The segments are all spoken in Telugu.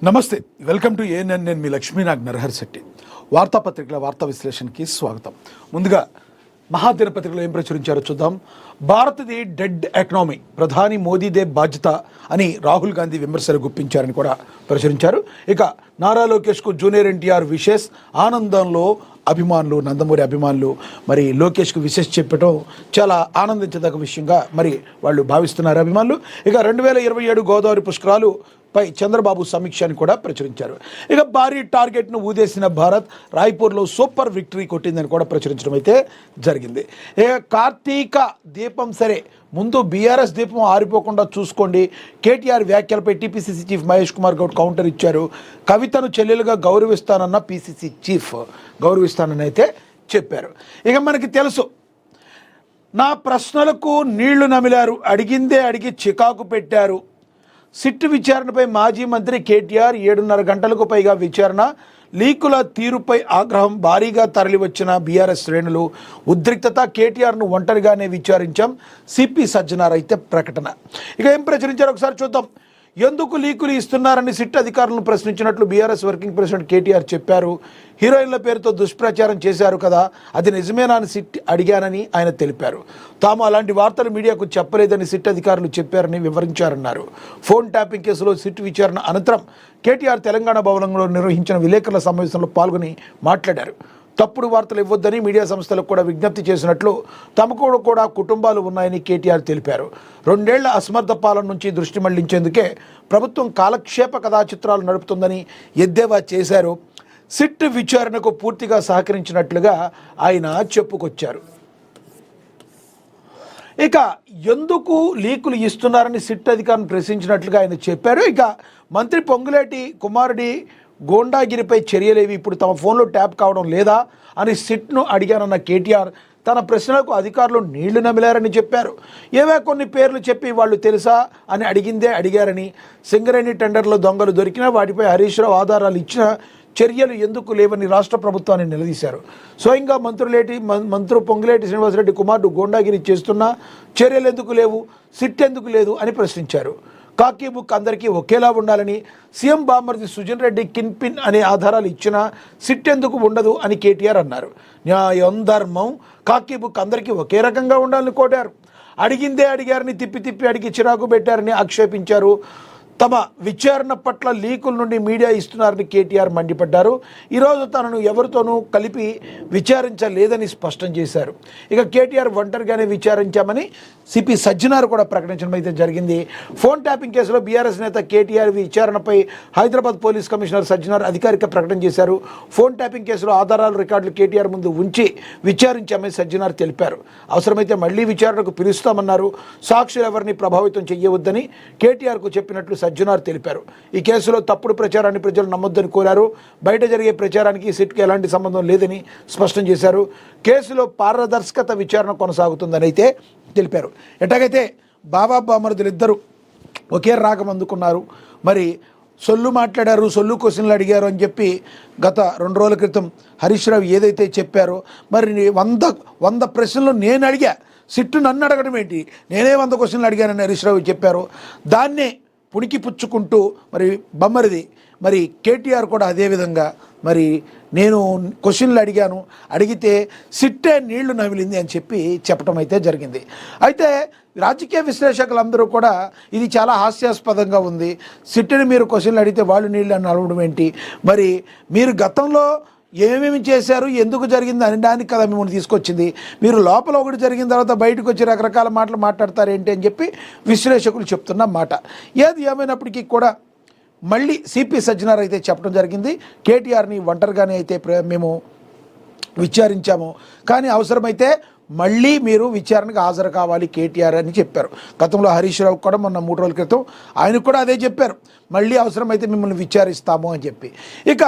నమస్తే, వెల్కమ్ టు ఏఎన్ఎన్. నేను మీ లక్ష్మీనాగ్ నరహర్ శెట్టి. వార్తాపత్రికల వార్తా విశ్లేషణకి స్వాగతం. ముందుగా మహాదినపత్రికలో ఏం ప్రచురించారో చూద్దాం. భారత్ది డెడ్ ఎకనామీ, ప్రధాని మోదీదే బాధ్యత అని రాహుల్ గాంధీ విమర్శలు గుప్పించారని కూడా ప్రచురించారు. ఇక నారా లోకేష్కు జూనియర్ ఎన్టీఆర్ విశేష్, ఆనందంలో అభిమానులు, నందమూరి అభిమానులు మరి లోకేష్కు విశేష్ చెప్పడం చాలా ఆనందించదగ్గ విషయంగా మరి వాళ్ళు భావిస్తున్నారు అభిమానులు. ఇక 2027 గోదావరి పుష్కరాలు పై చంద్రబాబు సమీక్ష అని కూడా ప్రచురించారు. ఇక భారీ టార్గెట్ను ఊదేసిన భారత్ రాయ్పూర్లో సూపర్ విక్టరీ కొట్టిందని కూడా ప్రచురించడం అయితే జరిగింది. ఇక కార్తీక దీపం సరే, ముందు బీఆర్ఎస్ దీపం ఆరిపోకుండా చూసుకోండి. కేటీఆర్ వ్యాఖ్యలపై TPCC chief Mahesh Kumar Goud counter ఇచ్చారు. కవితను చెల్లెలుగా గౌరవిస్తానన్న పీసీసీ చీఫ్ గౌరవిస్తానని అయితే చెప్పారు. ఇక మనకి తెలుసు, నా ప్రశ్నలకు నీళ్లు నమిలారు, అడిగిందే అడిగి చికాకు పెట్టారు. సిట్ విచారణపై మాజీ మంత్రి కేటీఆర్ 7:30 గంటలకు పైగా విచారణ. లీకుల తీరుపై ఆగ్రహం, భారీగా తరలివచ్చిన బీఆర్ఎస్ శ్రేణులు, ఉద్రిక్తత. కేటీఆర్ను ఒంటరిగానే విచారించాం, సిపి సజ్జనార్ అయితే ప్రకటన. ఇక ఏం ప్రచురించారు ఒకసారి చూద్దాం. ఎందుకు లీకులు ఇస్తున్నారని సిట్ అధికారులను ప్రశ్నించినట్లు బీఆర్ఎస్ వర్కింగ్ ప్రెసిడెంట్ కేటీఆర్ చెప్పారు. హీరోయిన్ల పేరుతో దుష్ప్రచారం చేశారు కదా, అది నిజమేనా అని సిట్ అడిగానని ఆయన తెలిపారు. తాము అలాంటి వార్తలు మీడియాకు చెప్పలేదని సిట్ అధికారులు చెప్పారని వివరించారన్నారు. ఫోన్ ట్యాపింగ్ కేసులో సిట్ విచారణ అనంతరం కేటీఆర్ తెలంగాణ భవనంలో నిర్వహించిన విలేకరుల సమావేశంలో పాల్గొని మాట్లాడారు. తప్పుడు వార్తలు ఇవ్వొద్దని మీడియా సంస్థలకు కూడా విజ్ఞప్తి చేసినట్లు, తమకు కూడా కుటుంబాలు ఉన్నాయని కేటీఆర్ తెలిపారు. 2 ఏళ్ల అసమర్థ పాలన నుంచి దృష్టి మళ్లించేందుకే ప్రభుత్వం కాలక్షేప కథాచిత్రాలు నడుపుతుందని ఎద్దేవా చేశారు. సిట్ విచారణకు పూర్తిగా సహకరించినట్లుగా ఆయన చెప్పుకొచ్చారు. ఇక ఎందుకు లీకులు ఇస్తున్నారని సిట్ అధికారులను ప్రశ్నించినట్లుగా ఆయన చెప్పారు. ఇక మంత్రి పొంగులేటి కుమారుడి గోండాగిరిపై చర్యలేవి ఇప్పుడు తమ ఫోన్లో ట్యాప్ కావడం లేదా అని సిట్ను అడిగానన్న కేటీఆర్ తన ప్రశ్నలకు అధికారులు నీళ్లు నమిలారని చెప్పారు. ఏవే కొన్ని పేర్లు చెప్పి వాళ్ళు తెలుసా అని అడిగిందే అడిగారని, సింగరేణి టెండర్లో దొంగలు దొరికినా వాటిపై హరీష్ రావు ఆధారాలు ఇచ్చిన చర్యలు ఎందుకు లేవని రాష్ట్ర ప్రభుత్వాన్ని నిలదీశారు. స్వయంగా మంత్రి పొంగులేటి శ్రీనివాసరెడ్డి కుమారుడు గోండాగిరి చేస్తున్నా చర్యలు ఎందుకు లేవు, సిట్ ఎందుకు లేదు అని ప్రశ్నించారు. కాకీ బుక్ అందరికీ ఒకేలా ఉండాలని, సీఎం బామ్మర్ది సుజన్ రెడ్డి కిన్ పిన్ అనే ఆధారాలు ఇచ్చినా సిట్ ఎందుకు ఉండదు అని కేటీఆర్ అన్నారు. న్యాయం, ధర్మం, కాకీ బుక్ అందరికీ ఒకే రకంగా ఉండాలని కోరారు. అడిగిందే అడిగారని తిప్పి అడిగి చిరాకు పెట్టారని ఆక్షేపించారు. తమ విచారణ పట్ల లీకుల నుండి మీడియా ఇస్తున్నారని కేటీఆర్ మండిపడ్డారు. ఈరోజు తనను ఎవరితోనూ కలిపి విచారించలేదని స్పష్టం చేశారు. ఇక కేటీఆర్ ఒంటరిగానే విచారించామని సిపి సజ్జనార్ కూడా ప్రకటించడం అయితే జరిగింది. ఫోన్ ట్యాపింగ్ కేసులో బీఆర్ఎస్ నేత కేటీఆర్ విచారణపై హైదరాబాద్ పోలీస్ కమిషనర్ సజ్జనార్ అధికారిక ప్రకటన చేశారు. ఫోన్ ట్యాపింగ్ కేసులో ఆధారాలు, రికార్డులు కేటీఆర్ ముందు ఉంచి విచారించామని సజ్జనార్ తెలిపారు. అవసరమైతే మళ్లీ విచారణకు పిలుస్తామన్నారు. సాక్షులు ఎవరిని ప్రభావితం చేయవద్దని కేటీఆర్కు చెప్పినట్లు సజ్జనార్ తెలిపారు. ఈ కేసులో తప్పుడు ప్రచారాన్ని ప్రజలు నమ్మొద్దని కోరారు. బయట జరిగే ప్రచారానికి సిట్కి ఎలాంటి సంబంధం లేదని స్పష్టం చేశారు. కేసులో పారదర్శకత విచారణ కొనసాగుతుందని అయితే తెలిపారు. ఎట్లాగైతే బాబా బామరుదులు ఇద్దరు ఒకే రాగం అందుకున్నారు. మరి సొల్లు మాట్లాడారు, సొల్లు క్వశ్చన్లు అడిగారు అని చెప్పి గత 2 రోజుల క్రితం హరీష్ రావు ఏదైతే చెప్పారో, మరి 100 ప్రశ్నలు నేను అడిగా, సిట్టు నన్ను అడగడం ఏంటి, నేనే 100 క్వశ్చన్లు అడిగానని హరీష్ రావు చెప్పారు. దాన్నే పుణికి పుచ్చుకుంటూ మరి బమ్మరిది మరి కేటీఆర్ కూడా అదేవిధంగా మరి నేను క్వశ్చన్లు అడిగాను, అడిగితే సిట్టే నీళ్లు నమిలింది అని చెప్పడం అయితే జరిగింది. అయితే రాజకీయ విశ్లేషకులందరూ కూడా ఇది చాలా హాస్యాస్పదంగా ఉంది. సిట్ని మీరు క్వశ్చన్లు అడిగితే వాళ్ళు నీళ్ళు నలవడం ఏంటి, మరి మీరు గతంలో ఏమేమి చేశారు, ఎందుకు జరిగింది అనడానికి కదా మిమ్మల్ని తీసుకొచ్చింది, మీరు లోపల ఒకటి జరిగిన తర్వాత బయటకు వచ్చి రకరకాల మాటలు మాట్లాడతారేంటి అని చెప్పి విశ్లేషకులు చెప్తున్న మాట. ఏది ఏమైనప్పటికీ కూడా మళ్ళీ సిపి సజ్జనార్ అయితే చెప్పడం జరిగింది, కేటీఆర్ని ఒంటరిగానే అయితే మేము విచారించాము, కానీ అవసరమైతే మళ్ళీ మీరు విచారణకు హాజరు కావాలి కేటీఆర్ అని చెప్పారు. గతంలో హరీష్ రావు కూడా మొన్న 3 రోజుల క్రితం ఆయనకు కూడా అదే చెప్పారు, మళ్ళీ అవసరమైతే మిమ్మల్ని విచారిస్తాము అని చెప్పి. ఇక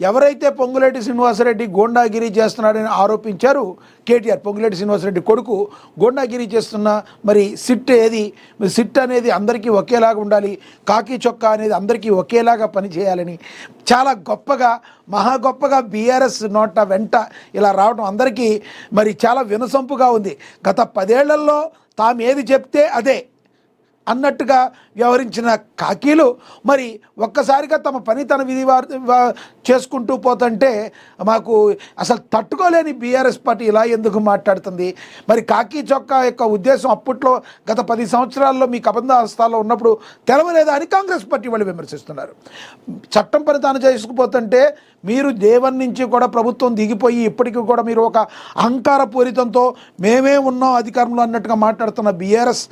ఎవరైతే పొంగులేటి శ్రీనివాసరెడ్డి గోండాగిరి చేస్తున్నాడని ఆరోపించారు కేటీఆర్, పొంగులేటి శ్రీనివాసరెడ్డి కొడుకు గోండాగిరి చేస్తున్న మరి సిట్ ఏది, సిట్ అనేది అందరికీ ఒకేలాగా ఉండాలి, కాకి చొక్కా అనేది అందరికీ ఒకేలాగా పనిచేయాలని చాలా గొప్పగా, మహా గొప్పగా బీఆర్ఎస్ నోట వెంట ఇలా రావడం అందరికీ మరి చాలా వినసొంపుగా ఉంది. గత 10 ఏళ్లలో తాము ఏది చెప్తే అదే అన్నట్టుగా వ్యవహరించిన కాకీలు మరి ఒక్కసారిగా తమ పని తన విధి చేసుకుంటూ పోతుంటే మాకు అసలు తట్టుకోలేని బీఆర్ఎస్ పార్టీ ఇలా ఎందుకు మాట్లాడుతుంది? మరి కాకీ చొక్కా యొక్క ఉద్దేశం అప్పట్లో గత 10 సంవత్సరాల్లో మీకు అబంధ హస్తాల్లో ఉన్నప్పుడు తెలవలేదా అని కాంగ్రెస్ పార్టీ వాళ్ళు విమర్శిస్తున్నారు. చట్టం పని తాను చేసుకుపోతుంటే మీరు దేవుని నుంచి కూడా ప్రభుత్వం దిగిపోయి ఇప్పటికీ కూడా మీరు ఒక అహంకారపూరితంతో మేమే ఉన్నాం అధికారంలో అన్నట్టుగా మాట్లాడుతున్న బీఆర్ఎస్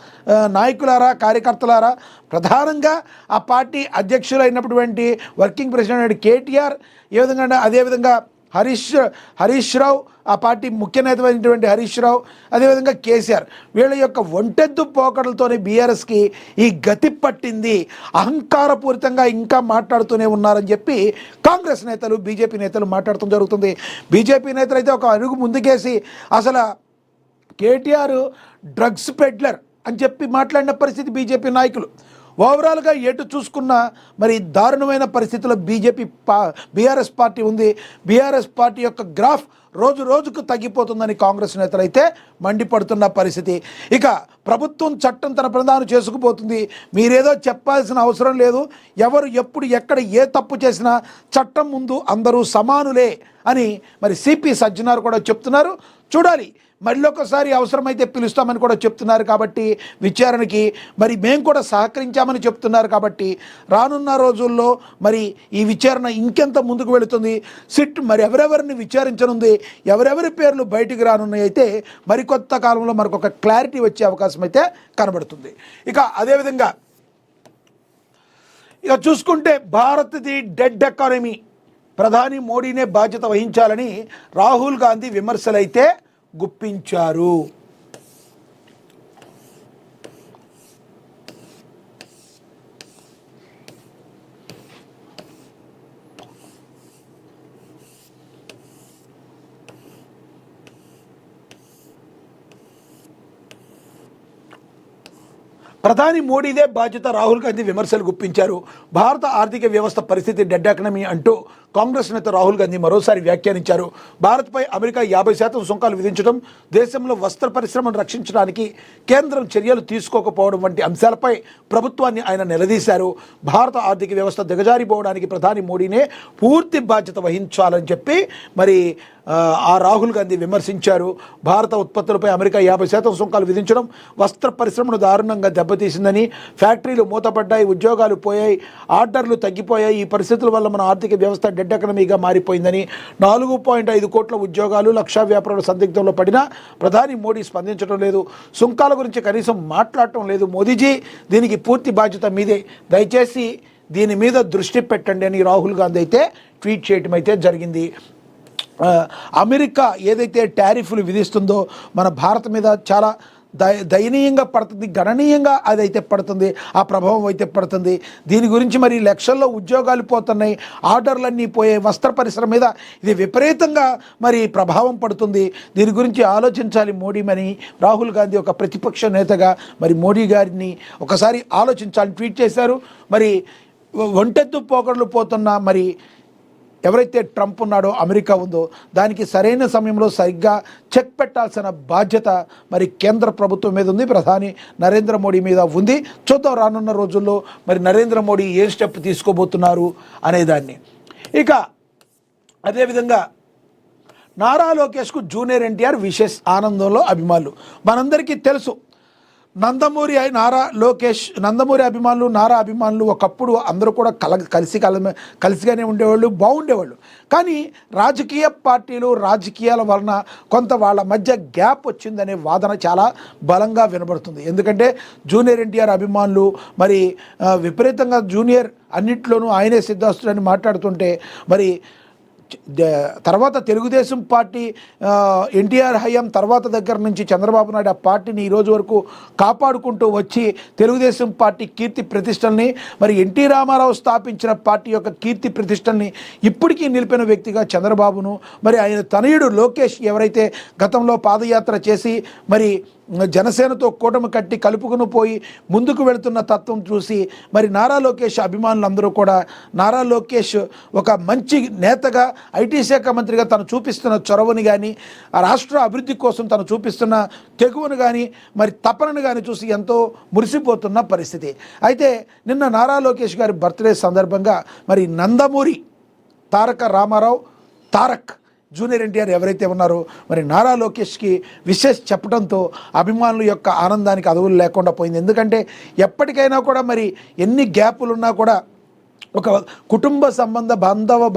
నాయకులారా, కార్యకర్తలారా, ప్రధానంగా ఆ పార్టీ అధ్యక్షులైనటువంటి వర్కింగ్ ప్రెసిడెంట్ కేటీఆర్, ఏ విధంగా అదేవిధంగా హరీష్ రావు, ఆ పార్టీ ముఖ్య నేతమైనటువంటి హరీష్ రావు, అదేవిధంగా కేసీఆర్, వీళ్ళ యొక్క ఒంటెద్దు పోకడలతోనే బీఆర్ఎస్కి ఈ గతి పట్టింది. అహంకారపూరితంగా ఇంకా మాట్లాడుతూనే ఉన్నారని చెప్పి కాంగ్రెస్ నేతలు, బీజేపీ నేతలు మాట్లాడటం జరుగుతుంది. బీజేపీ నేతలు అయితే ఒక అడుగు ముందుకేసి అసలు కేటీఆర్ డ్రగ్స్ పెడ్లర్ అని చెప్పి మాట్లాడిన పరిస్థితి బీజేపీ నాయకులు. ఓవరాల్గా ఎటు చూసుకున్న మరి దారుణమైన పరిస్థితుల్లో బీఆర్ఎస్ పార్టీ ఉంది. బీఆర్ఎస్ పార్టీ యొక్క గ్రాఫ్ రోజు రోజుకు తగ్గిపోతుందని కాంగ్రెస్ నేతలు అయితే మండిపడుతున్న పరిస్థితి. ఇక ప్రభుత్వం చట్టం తన ప్రధానం చేసుకుపోతుంది. మీరేదో చెప్పాల్సిన అవసరం లేదు. ఎవరు ఎప్పుడు ఎక్కడ ఏ తప్పు చేసినా చట్టం ముందు అందరూ సమానులే అని మరి సిపి సజ్జనార్ కూడా చెప్తున్నారు. చూడాలి, మళ్ళీ ఒకసారి అవసరమైతే పిలుస్తామని కూడా చెప్తున్నారు. కాబట్టి విచారణకి మరి మేము కూడా సహకరించామని చెప్తున్నారు. కాబట్టి రానున్న రోజుల్లో మరి ఈ విచారణ ఇంకెంత ముందుకు వెళుతుంది, సిట్ మరి ఎవరెవరిని విచారించనుంది, ఎవరెవరి పేర్లు బయటికి రానున్నాయి అయితే మరికొత్త కాలంలో మనకొక క్లారిటీ వచ్చే అవకాశం అయితే కనబడుతుంది. ఇక అదేవిధంగా ఇక చూసుకుంటే భారత్ది డెడ్ ఎకానమీ, ప్రధాని మోడీనే బాధ్యత వహించాలని రాహుల్ గాంధీ విమర్శలైతే గుప్పించారు. ప్రధాని మోడీదే బాధ్యత, రాహుల్ గాంధీ విమర్శలు గుప్పించారు. భారత ఆర్థిక వ్యవస్థ పరిస్థితి డెడ్ ఎకనమీ అంటూ కాంగ్రెస్ నేత రాహుల్ గాంధీ మరోసారి వ్యాఖ్యానించారు. భారత్పై అమెరికా 50% సుంకాలు విధించడం, దేశంలో వస్త్ర పరిశ్రమను రక్షించడానికి కేంద్రం చర్యలు తీసుకోకపోవడం వంటి అంశాలపై ప్రభుత్వాన్ని ఆయన నిలదీశారు. భారత ఆర్థిక వ్యవస్థ దిగజారిపోవడానికి ప్రధాని మోడీనే పూర్తి బాధ్యత వహించాలని చెప్పి మరి ఆ రాహుల్ గాంధీ విమర్శించారు. భారత ఉత్పత్తులపై అమెరికా 50% సుంకాలు విధించడం వస్త్ర పరిశ్రమను దారుణంగా దెబ్బతీసిందని, ఫ్యాక్టరీలు మూతపడ్డాయి, ఉద్యోగాలు పోయాయి, ఆర్డర్లు తగ్గిపోయాయి. ఈ పరిస్థితుల వల్ల మన ఆర్థిక వ్యవస్థ డెడ్ ఎకనమీగా మారిపోయిందని, 4.5 కోట్ల ఉద్యోగాలు, లక్షా వ్యాపారుల సందిగ్ధంలో పడినా ప్రధాని మోడీ స్పందించడం లేదు, సుంకాల గురించి కనీసం మాట్లాడటం లేదు. మోదీజీ, దీనికి పూర్తి బాధ్యత మీదే, దయచేసి దీని మీద దృష్టి పెట్టండి అని రాహుల్ గాంధీ అయితే ట్వీట్ చేయడం అయితే జరిగింది. అమెరికా ఏదైతే టారిఫ్లు విధిస్తుందో మన భారత్ మీద చాలా దయనీయంగా పడుతుంది, గణనీయంగా అదైతే పడుతుంది, ఆ ప్రభావం అయితే పడుతుంది. దీని గురించి మరి లక్షల్లో ఉద్యోగాలు పోతున్నాయి, ఆర్డర్లన్నీ పోయాయి, వస్త్ర పరిశ్రమ మీద ఇది విపరీతంగా మరి ప్రభావం పడుతుంది. దీని గురించి ఆలోచించాలి మోడీ అని రాహుల్ గాంధీ ఒక ప్రతిపక్ష నేతగా మరి మోడీ గారిని ఒకసారి ఆలోచించాలని ట్వీట్ చేశారు. మరి ఒంటెత్తు పోకడలు పోతున్న మరి ఎవరైతే ట్రంప్ ఉన్నాడో, అమెరికా ఉందో, దానికి సరైన సమయంలో సరిగ్గా చెక్ పెట్టాల్సిన బాధ్యత మరి కేంద్ర ప్రభుత్వం మీద ఉంది, ప్రధాని నరేంద్ర మోడీ మీద ఉంది. చూద్దాం రానున్న రోజుల్లో మరి నరేంద్ర మోడీ ఏ స్టెప్ తీసుకోబోతున్నారు అనేదాన్ని. ఇక అదేవిధంగా నారా లోకేష్కు జూనియర్ ఎన్టీఆర్ విశేష ఆనందంలో అభిమానులు. మనందరికీ తెలుసు నందమూరి అభిమానులు, నారా అభిమానులు ఒకప్పుడు అందరూ కూడా కలిసిగానే ఉండేవాళ్ళు, బాగుండేవాళ్ళు. కానీ రాజకీయ పార్టీలు, రాజకీయాల వలన కొంత వాళ్ళ మధ్య గ్యాప్ వచ్చిందనే వాదన చాలా బలంగా వినబడుతుంది. ఎందుకంటే జూనియర్ ఎన్టీఆర్ అభిమానులు మరి విపరీతంగా జూనియర్ అన్నింటిలోనూ ఆయనే సిద్ధాస్తుడని మాట్లాడుతుంటే, మరి తర్వాత తెలుగుదేశం పార్టీ ఎన్టీఆర్ హయాం తర్వాత దగ్గర నుంచి చంద్రబాబు నాయుడు ఆ పార్టీని ఈరోజు వరకు కాపాడుకుంటూ వచ్చి తెలుగుదేశం పార్టీ కీర్తి ప్రతిష్టల్ని, మరి ఎన్టీ రామారావు స్థాపించిన పార్టీ యొక్క కీర్తి ప్రతిష్టల్ని ఇప్పటికీ నిలిపిన వ్యక్తిగా చంద్రబాబును, మరి ఆయన తనయుడు లోకేష్ ఎవరైతే గతంలో పాదయాత్ర చేసి మరి జనసేనతో కూటమి కట్టి కలుపుకుని పోయి ముందుకు వెళుతున్న తత్వం చూసి మరి నారా లోకేష్ అభిమానులందరూ కూడా నారా లోకేష్ ఒక మంచి నేతగా ఐటీ శాఖ మంత్రిగా తను చూపిస్తున్న చొరవని కానీ ఆ రాష్ట్ర అభివృద్ధి కోసం తను చూపిస్తున్న తెగువను కానీ మరి తపనను కానీ చూసి ఎంతో మురిసిపోతున్న పరిస్థితి. అయితే నిన్న నారా లోకేష్ గారి బర్త్డే సందర్భంగా మరి నందమూరి తారక రామారావు తారక్ జూనియర్ ఎన్టీఆర్ ఎవరైతే ఉన్నారో మరి నారా లోకేష్కి విషెస్ చెప్పడంతో అభిమానుల యొక్క ఆనందానికి అదువులు లేకుండా పోయింది. ఎందుకంటే ఎప్పటికైనా కూడా మరి ఎన్ని గ్యాపులు ఉన్నా కూడా ఒక కుటుంబ సంబంధ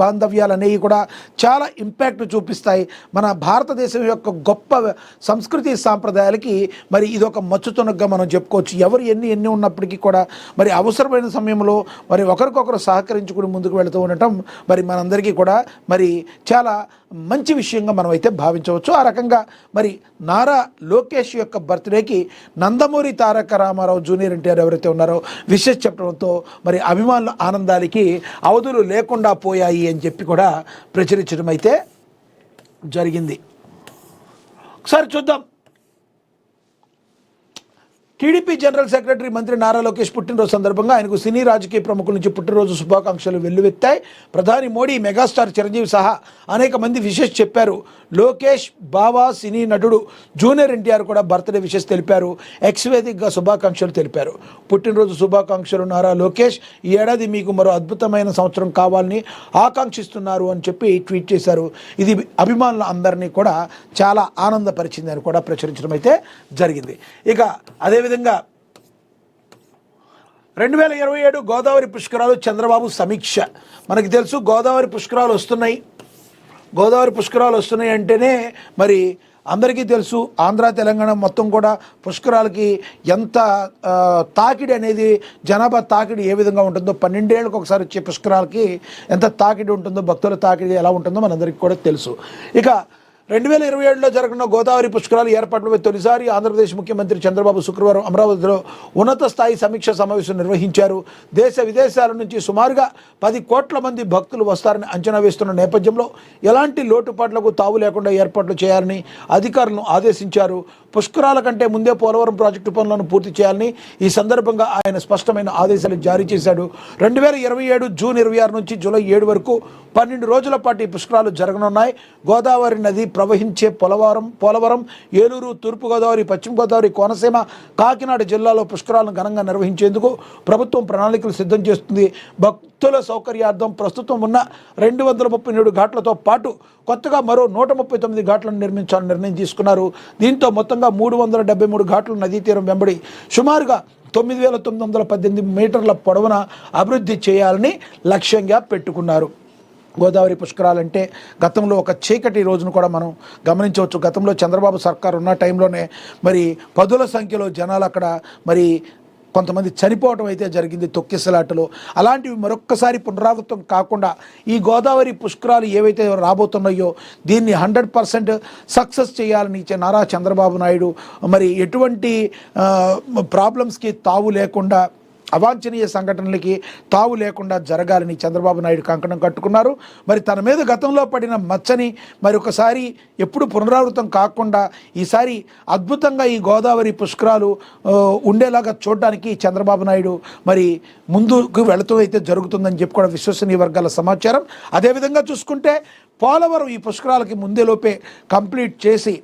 బాంధవ్యాలు అనేవి కూడా చాలా ఇంపాక్ట్ చూపిస్తాయి. మన భారతదేశం యొక్క గొప్ప సంస్కృతి సాంప్రదాయాలకి మరి ఇది ఒక మచ్చుతునగ్గా మనం చెప్పుకోవచ్చు. ఎవరు ఎన్ని ఉన్నప్పటికీ కూడా మరి అవసరమైన సమయంలో మరి ఒకరికొకరు సహకరించుకుని ముందుకు వెళుతూ ఉండటం మరి మనందరికీ కూడా మరి చాలా మంచి విషయంగా మనం అయితే భావించవచ్చు. ఆ రకంగా మరి నారా లోకేష్ యొక్క బర్త్డేకి నందమూరి తారక రామారావు జూనియర్ ఎన్టీఆర్ ఎవరైతే ఉన్నారో విషెస్ చెప్పడంతో మరి అభిమానుల ఆనందాలకి అవధులు లేకుండా పోయాయి అని చెప్పి కూడా ప్రచురించడం అయితే జరిగింది. ఒకసారి చూద్దాం. టీడీపీ జనరల్ సెక్రటరీ మంత్రి నారా లోకేష్ పుట్టినరోజు సందర్భంగా ఆయనకు సినీ రాజకీయ ప్రముఖుల నుంచి పుట్టినరోజు శుభాకాంక్షలు వెల్లువెత్తాయి. ప్రధాని మోడీ, మెగాస్టార్ చిరంజీవి సహా అనేక మంది విషెస్ చెప్పారు. లోకేష్ బావా సినీ నటుడు జూనియర్ ఎన్టీఆర్ కూడా బర్త్డే విషెస్ తెలిపారు. ఎక్స్ వేదికగా శుభాకాంక్షలు తెలిపారు. పుట్టినరోజు శుభాకాంక్షలు నారా లోకేష్, ఈ ఏడాది మీకు మరో అద్భుతమైన సంవత్సరం కావాలని ఆకాంక్షిస్తున్నారు అని చెప్పి ట్వీట్ చేశారు. ఇది అభిమానుల అందరినీ కూడా చాలా ఆనందపరిచింది అని కూడా ప్రచురించడం అయితే జరిగింది. ఇక అదేవిధంగా 2027 గోదావరి పుష్కరాలు చంద్రబాబు సమీక్ష. మనకి తెలుసు గోదావరి పుష్కరాలు వస్తున్నాయి. గోదావరి పుష్కరాలు వస్తున్నాయి అంటేనే మరి అందరికీ తెలుసు ఆంధ్ర తెలంగాణ మొత్తం కూడా పుష్కరాలకి ఎంత తాకిడి అనేది, జనాభా తాకిడి ఏ విధంగా ఉంటుందో, 12 ఏళ్ళకి ఒకసారి వచ్చే పుష్కరాలకి ఎంత తాకిడి ఉంటుందో, భక్తుల తాకిడి ఎలా ఉంటుందో మనందరికీ కూడా తెలుసు. ఇక 2027లో జరగనున్న గోదావరి పుష్కరాలు ఏర్పాట్లపై తొలిసారి ఆంధ్రప్రదేశ్ ముఖ్యమంత్రి చంద్రబాబు శుక్రవారం అమరావతిలో ఉన్నత స్థాయి సమీక్ష సమావేశం నిర్వహించారు. దేశ విదేశాల నుంచి సుమారుగా 10 కోట్ల మంది భక్తులు వస్తారని అంచనా వేస్తున్న నేపథ్యంలో ఎలాంటి లోటుపాట్లకు తావు లేకుండా ఏర్పాట్లు చేయాలని అధికారులను ఆదేశించారు. పుష్కరాల కంటే ముందే పోలవరం ప్రాజెక్టు పనులను పూర్తి చేయాలని ఈ సందర్భంగా ఆయన స్పష్టమైన ఆదేశాలు జారీ చేశాడు. 2027 జూన్ 26 నుంచి జూలై 7 వరకు 12 రోజుల పాటు ఈ పుష్కరాలు జరగనున్నాయి. గోదావరి నది ప్రవహించే పోలవరం, ఏలూరు, తూర్పుగోదావరి, పశ్చిమ గోదావరి, కోనసీమ, కాకినాడ జిల్లాలో పుష్కరాలను ఘనంగా నిర్వహించేందుకు ప్రభుత్వం ప్రణాళికలు సిద్ధం చేస్తుంది. భక్తుల సౌకర్యార్థం ప్రస్తుతం ఉన్న 237 ఘాట్లతో పాటు కొత్తగా మరో 139 ఘాట్లను నిర్మించాలని నిర్ణయం తీసుకున్నారు. దీంతో మొత్తంగా 373 ఘాట్లు నదీ తీరం వెంబడి సుమారుగా 9,918 మీటర్ల పొడవున అభివృద్ధి చేయాలని లక్ష్యంగా పెట్టుకున్నారు. గోదావరి పుష్కరాలంటే గతంలో ఒక చీకటి రోజును కూడా మనం గమనించవచ్చు. గతంలో చంద్రబాబు సర్కార్ ఉన్న టైంలోనే మరి పదుల సంఖ్యలో జనాలు అక్కడ మరి కొంతమంది చనిపోవడం అయితే జరిగింది తొక్కిసలాటలో. అలాంటివి మరొక్కసారి పునరావృతం కాకుండా ఈ గోదావరి పుష్కరాలు ఏవైతే రాబోతున్నాయో దీన్ని 100% సక్సెస్ చేయాలని నారా చంద్రబాబు నాయుడు మరి ఎటువంటి ప్రాబ్లమ్స్కి తావు లేకుండా, అవాంఛనీయ సంఘటనలకి తావు లేకుండా జరగాలని చంద్రబాబు నాయుడు కంకణం కట్టుకున్నారు. మరి తన మీద గతంలో పడిన మచ్చని మరి ఒకసారి ఎప్పుడు పునరావృతం కాకుండా ఈసారి అద్భుతంగా ఈ గోదావరి పుష్కరాలు ఉండేలాగా చూడడానికి చంద్రబాబు నాయుడు మరి ముందుకు వెళుతూ అయితే జరుగుతుందని చెప్పి కూడా విశ్వసనీయ వర్గాల సమాచారం. అదేవిధంగా చూసుకుంటే పోలవరం ఈ పుష్కరాలకి ముందేలోపే కంప్లీట్ చేసి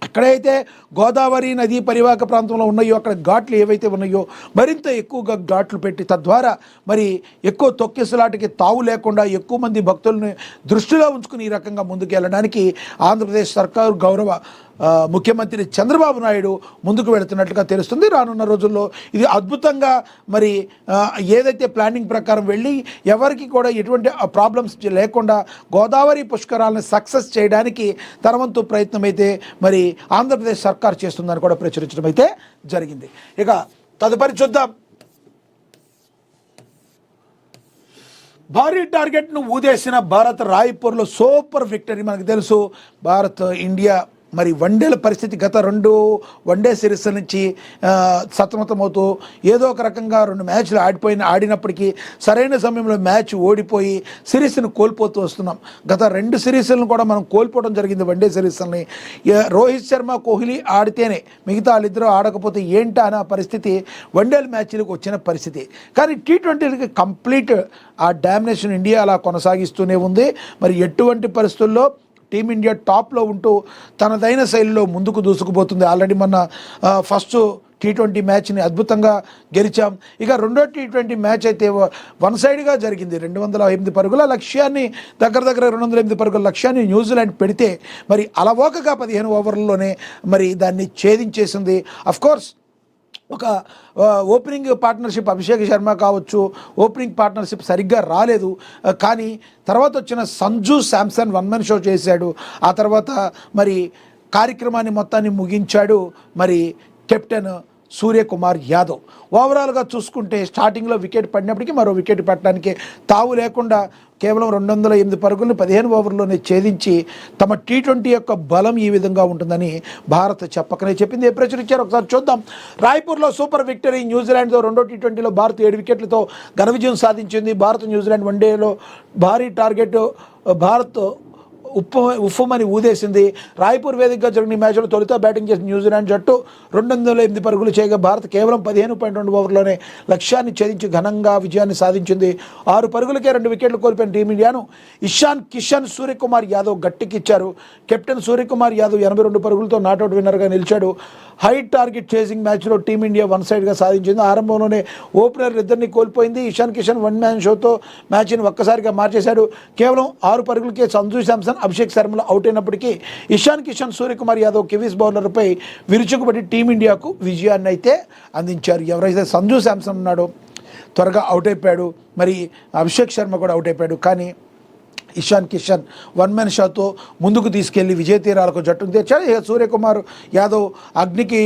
ఎక్కడైతే గోదావరి నదీ పరివాహక ప్రాంతంలో ఉన్నాయో అక్కడ ఘాట్లు ఏవైతే ఉన్నాయో మరింత ఎక్కువగా ఘాట్లు పెట్టి తద్వారా మరి ఎక్కువ తొక్కిసలాటకి తావు లేకుండా ఎక్కువ మంది భక్తులను దృష్టిలో ఉంచుకుని ఈ రకంగా ముందుకు వెళ్ళడానికి ఆంధ్రప్రదేశ్ సర్కారు గౌరవ ముఖ్యమంత్రి చంద్రబాబు నాయుడు ముందుకు వెళుతున్నట్లుగా తెలుస్తుంది. రానున్న రోజుల్లో ఇది అద్భుతంగా మరి ఏదైతే ప్లానింగ్ ప్రకారం వెళ్ళి ఎవరికి కూడా ఎటువంటి ప్రాబ్లమ్స్ లేకుండా గోదావరి పుష్కరాలను సక్సెస్ చేయడానికి తన వంతు ప్రయత్నం అయితే మరి ఆంధ్రప్రదేశ్ సర్కార్ చేస్తుందని కూడా ప్రచురించడం అయితే జరిగింది. ఇక తదుపరి చూద్దాం. భారీ టార్గెట్ను ఊదేసిన భారత్ రాయ్పూర్లో సూపర్ విక్టరీ. మనకు తెలుసు భారత్ ఇండియా మరి వన్డేల పరిస్థితి గత 2 వన్డే సిరీస్ నుంచి సతమతమవుతూ ఏదో ఒక రకంగా 2 మ్యాచ్లు ఆడినప్పటికీ సరైన సమయంలో మ్యాచ్ ఓడిపోయి సిరీస్ని కోల్పోతూ వస్తున్నాం. గత 2 సిరీస్లను కూడా మనం కోల్పోవడం జరిగింది వన్డే సిరీస్ని. రోహిత్ శర్మ, కోహ్లీ ఆడితేనే మిగతా వాళ్ళిద్దరూ ఆడకపోతే ఏంటా అనే పరిస్థితి వన్డేల మ్యాచ్లకు వచ్చిన పరిస్థితి. కానీ T20కి కంప్లీట్ ఆ డామినేషన్ ఇండియా అలా కొనసాగిస్తూనే ఉంది. మరి ఎటువంటి పరిస్థితుల్లో టీమిండియా టాప్లో ఉంటూ తనదైన శైలిలో ముందుకు దూసుకుపోతుంది. ఆల్రెడీ మొన్న ఫస్ట్ T20 మ్యాచ్ని అద్భుతంగా గెలిచాం. ఇక రెండో T20 మ్యాచ్ అయితే వన్ సైడ్గా జరిగింది. 208 పరుగుల లక్ష్యాన్ని దగ్గర 208 పరుగుల లక్ష్యాన్ని న్యూజిలాండ్ పెడితే మరి అలవోకగా 15 ఓవర్లలోనే మరి దాన్ని ఛేదించేసింది. అఫ్కోర్స్ ఒక ఓపెనింగ్ పార్ట్నర్షిప్ అభిషేక్ శర్మ కావచ్చు, ఓపెనింగ్ పార్ట్నర్షిప్ సరిగ్గా రాలేదు. కానీ తర్వాత వచ్చిన సంజు శాంసన్ 1 మ్యాన్ షో చేశాడు. ఆ తర్వాత మరి కార్యక్రమాన్ని మొత్తాన్ని ముగించాడు మరి కెప్టెన్ సూర్యకుమార్ యాదవ్. ఓవరాల్గా చూసుకుంటే స్టార్టింగ్లో వికెట్ పడినప్పటికీ మరో వికెట్ పట్టడానికి తావు లేకుండా కేవలం 208 పరుగులను 15 ఓవర్లోనే ఛేదించి తమ T20 యొక్క బలం ఈ విధంగా ఉంటుందని భారత్ చెప్పకనే చెప్పింది. ఏ ప్రచురించారు ఒకసారి చూద్దాం. రాయ్పూర్లో సూపర్ విక్టరీ. న్యూజిలాండ్తో రెండో T20లో భారత్ 7 వికెట్లతో ఘన విజయం సాధించింది. భారత్ న్యూజిలాండ్ వన్డేలో భారీ టార్గెట్ భారత్ ఉఫ్ఫమని ఊదేసింది. రాయ్పూర్ వేదికగా జరిగిన మ్యాచ్లో తొలుత బ్యాటింగ్ చేసిన న్యూజిలాండ్ జట్టు 208 పరుగులు చేయగా భారత్ కేవలం 15.2 ఓవర్లోనే లక్ష్యాన్ని ఛేదించి ఘనంగా విజయాన్ని సాధించింది. 6 పరుగులకే 2 వికెట్లు కోల్పోయిన టీమిండియాను ఇషాన్ కిషన్, సూర్యకుమార్ యాదవ్ గట్టికిచ్చారు. కెప్టెన్ సూర్యకుమార్ యాదవ్ 82 పరుగులతో నాట్అవుట్ విన్నర్గా నిలిచాడు. హై టార్గెట్ చేసింగ్ మ్యాచ్లో టీమిండియా వన్ సైడ్గా సాధించింది. ఆరంభంలోనే ఓపెనర్ ఇద్దరిని కోల్పోయింది. ఇషాన్ కిషన్ 1 మ్యాన్ షోతో మ్యాచ్ని ఒక్కసారిగా మార్చేశాడు. కేవలం 6 పరుగులకే సంజు శాంసన్, అభిషేక్ శర్మలు అవుట్ అయినప్పటికీ ఇషాన్ కిషన్, సూర్యకుమార్ యాదవ్ కివీస్ బౌలర్పై విరుచుకుపడి టీమిండియాకు విజయాన్ని అయితే అందించారు. ఎవరైతే సంజు శాంసన్ ఉన్నాడో త్వరగా అవుట్ అయిపోయాడు, మరి అభిషేక్ శర్మ కూడా అవుట్ అయిపోయాడు. కానీ ఇషాన్ కిషన్ 1 మ్యాన్ షాతో ముందుకు తీసుకెళ్లి విజయ తీరాలకు జట్టును తెచ్చాడు. ఇక సూర్యకుమార్ యాదవ్ అగ్నికి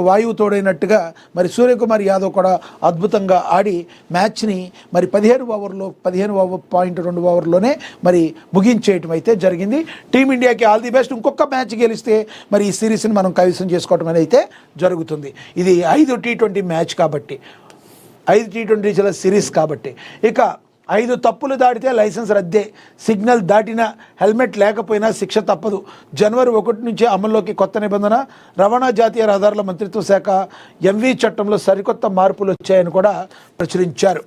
వాయువు తోడైనట్టుగా మరి సూర్యకుమార్ యాదవ్ కూడా అద్భుతంగా ఆడి మ్యాచ్ని మరి 15.2 ఓవర్లోనే మరి ముగించేయటం అయితే జరిగింది. టీమిండియాకి ఆల్ ది బెస్ట్. ఇంకొక మ్యాచ్ గెలిస్తే మరి ఈ సిరీస్ని మనం కైవసం చేసుకోవటం అనేది అయితే జరుగుతుంది. ఇది 5 T20 మ్యాచ్ కాబట్టి, 5 T20 సిరీస్ కాబట్టి. ఇక 5 తప్పులు దాటితే లైసెన్స్ రద్దే. సిగ్నల్ దాటిన హెల్మెట్ లేకపోయినా శిక్ష తప్పదు. జనవరి 1 నుంచి అమల్లోకి కొత్త నిబంధన. రవాణా జాతీయ రహదారుల మంత్రిత్వ శాఖ ఎంవీ చట్టంలో సరికొత్త మార్పులు వచ్చాయని కూడా ప్రచురించారు.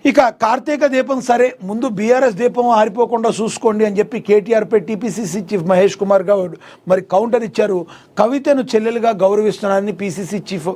ఇక కార్తీక దీపం సరే, ముందు బీఆర్ఎస్ దీపం ఆరిపోకుండా చూసుకోండి అని చెప్పి కేటీఆర్పై టీపీసీసీ చీఫ్ మహేష్ కుమార్ గౌడ్ మరి కౌంటర్ ఇచ్చారు. కవితను చెల్లెలుగా గౌరవిస్తున్నారని పీసీసీ చీఫ్